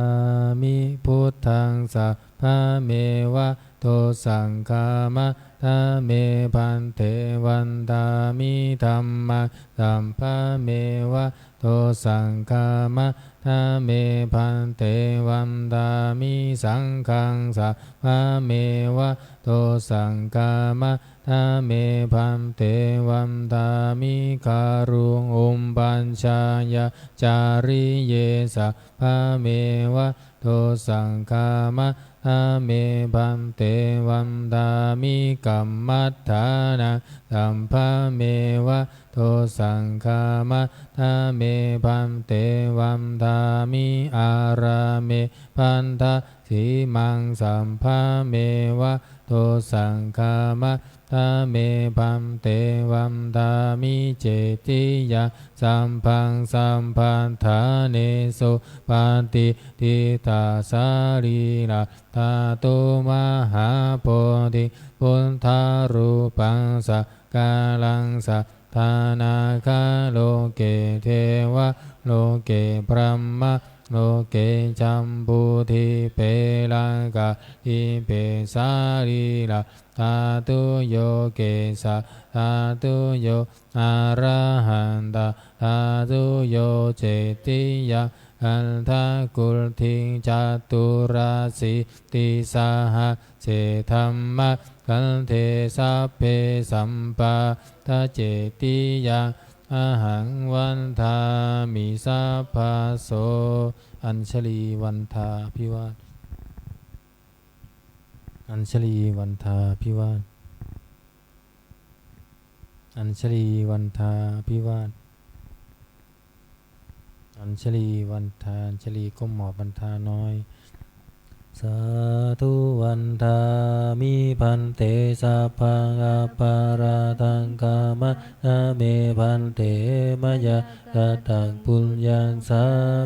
มิพุทธังสัพพะเมวะโตสังฆามะทาเมพันเทวันทามิธัมมังสัมภะเมวะโตสังฆามะทาเมพันเตวันทามิสังฆังสัพพะเมวะโตสังฆามะทาเมพันเตวันทามิการุงอุมปัญชายาจาริเยสัพพะเมวะโตสังฆามะทาเมพันเตวันทามิกัมมัฏฐานังสัมภะเมวะโตสังฆามะทาเมพันเตวันทามิอาราเมพันธะสีมังสัมภะเมวะโตสังฆามะทาเมพันเตวันทามิเจติยาสัมพังสัมพันธาเนโสปันติทิตาสารีระธาตุมหาโพธิพุทธารูปังสักกาลังสัทธานาคาโลเกเทวะโลเกพรหมะโลเกจัมพูทิเปลังกาอิเปสารีระธาตุโยเกสะธาตุโยอะระหันตะธาตุโยเจติยะอันทะกุลทิงจตุราสิติสาหะเจธัมมะกันเทสัพเพสัมปะทะเจติยะอะหังวันทามิสัพพะโสอัญชลีวันทาภิวาทอัญชลีวันทาภิวาทอัญชลีวันทาภิวาทอัญชลีวันทาอัญชลีก้มหมอบวันทาน้อยสาธุวันทามิพันเตสัพพังอปาราทังกามะนาเมพันเตมะยะกะตังปุญญังสา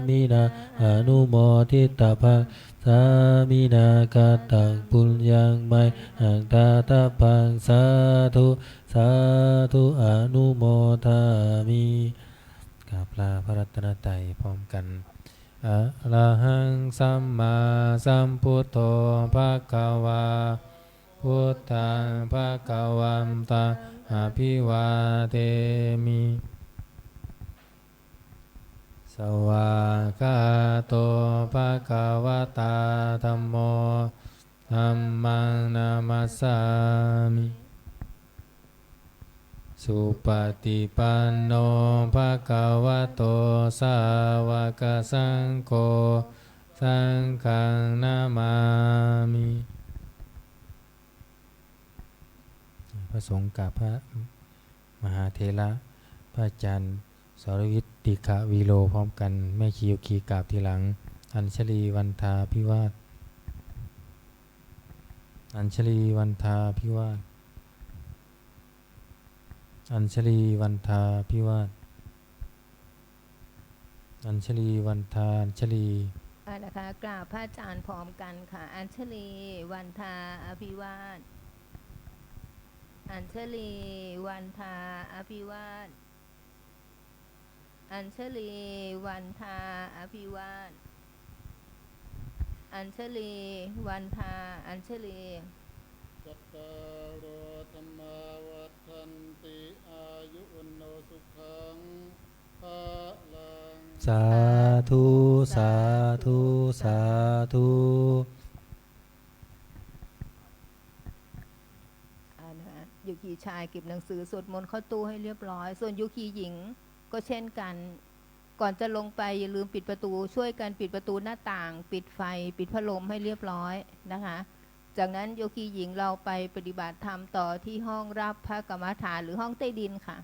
มินาอนุโมทิตาภังสามินากะตังปุญญังไมหังตาตาภังสาธุสาธุอนุโมทามิกราบลาพระรัตนตรัยพร้อมกัน อะระหังสัมมาสัมพุทโธภะคะวาพุทธังภะคะวันตังอภิวาเทมิสวากขาโตภะคะวะตาธัมโมธัมมังนามัสสามิสุปฏิปันโนภะคะวะโตสาวกสังโฆสังฆังนามามิพระสงฆ์กับพระมหาเถระพระอาจารย์สรวิทย์ติฆวีโลพร้อมกันแม่ชีคีกราบทีหลังอัญชลีวันทาพิวาทอัญชลีวันทาพิวาทอัญชลีวันทาพิวาทอัญชลีวันทาอัญชลีนะคะกราบพระอาจารย์พร้อมกันค่ะอัญชลีวันทาอภิวาทอัญชลีวันทาอภิวาทอัญชลีวันทาอภิวาทอัญชลีวันทาอัญชลีสัตตาโรธรรมาวัฏันติอายุวันโนสุขังภะลังสาธุสาธุสาธุนะคะยุคีชายเก็บหนังสือสวดมนต์เข้าตู้ให้เรียบร้อยส่วนยุคีหญิงก็เช่นกันก่อนจะลงไปอย่าลืมปิดประตูช่วยกันปิดประตูหน้าต่างปิดไฟปิดพัดลมให้เรียบร้อยนะคะจากนั้นโยคีหญิงเราไปปฏิบัติธรรมต่อที่ห้องรับพระกรรมฐานหรือห้องใต้ดินค่ะ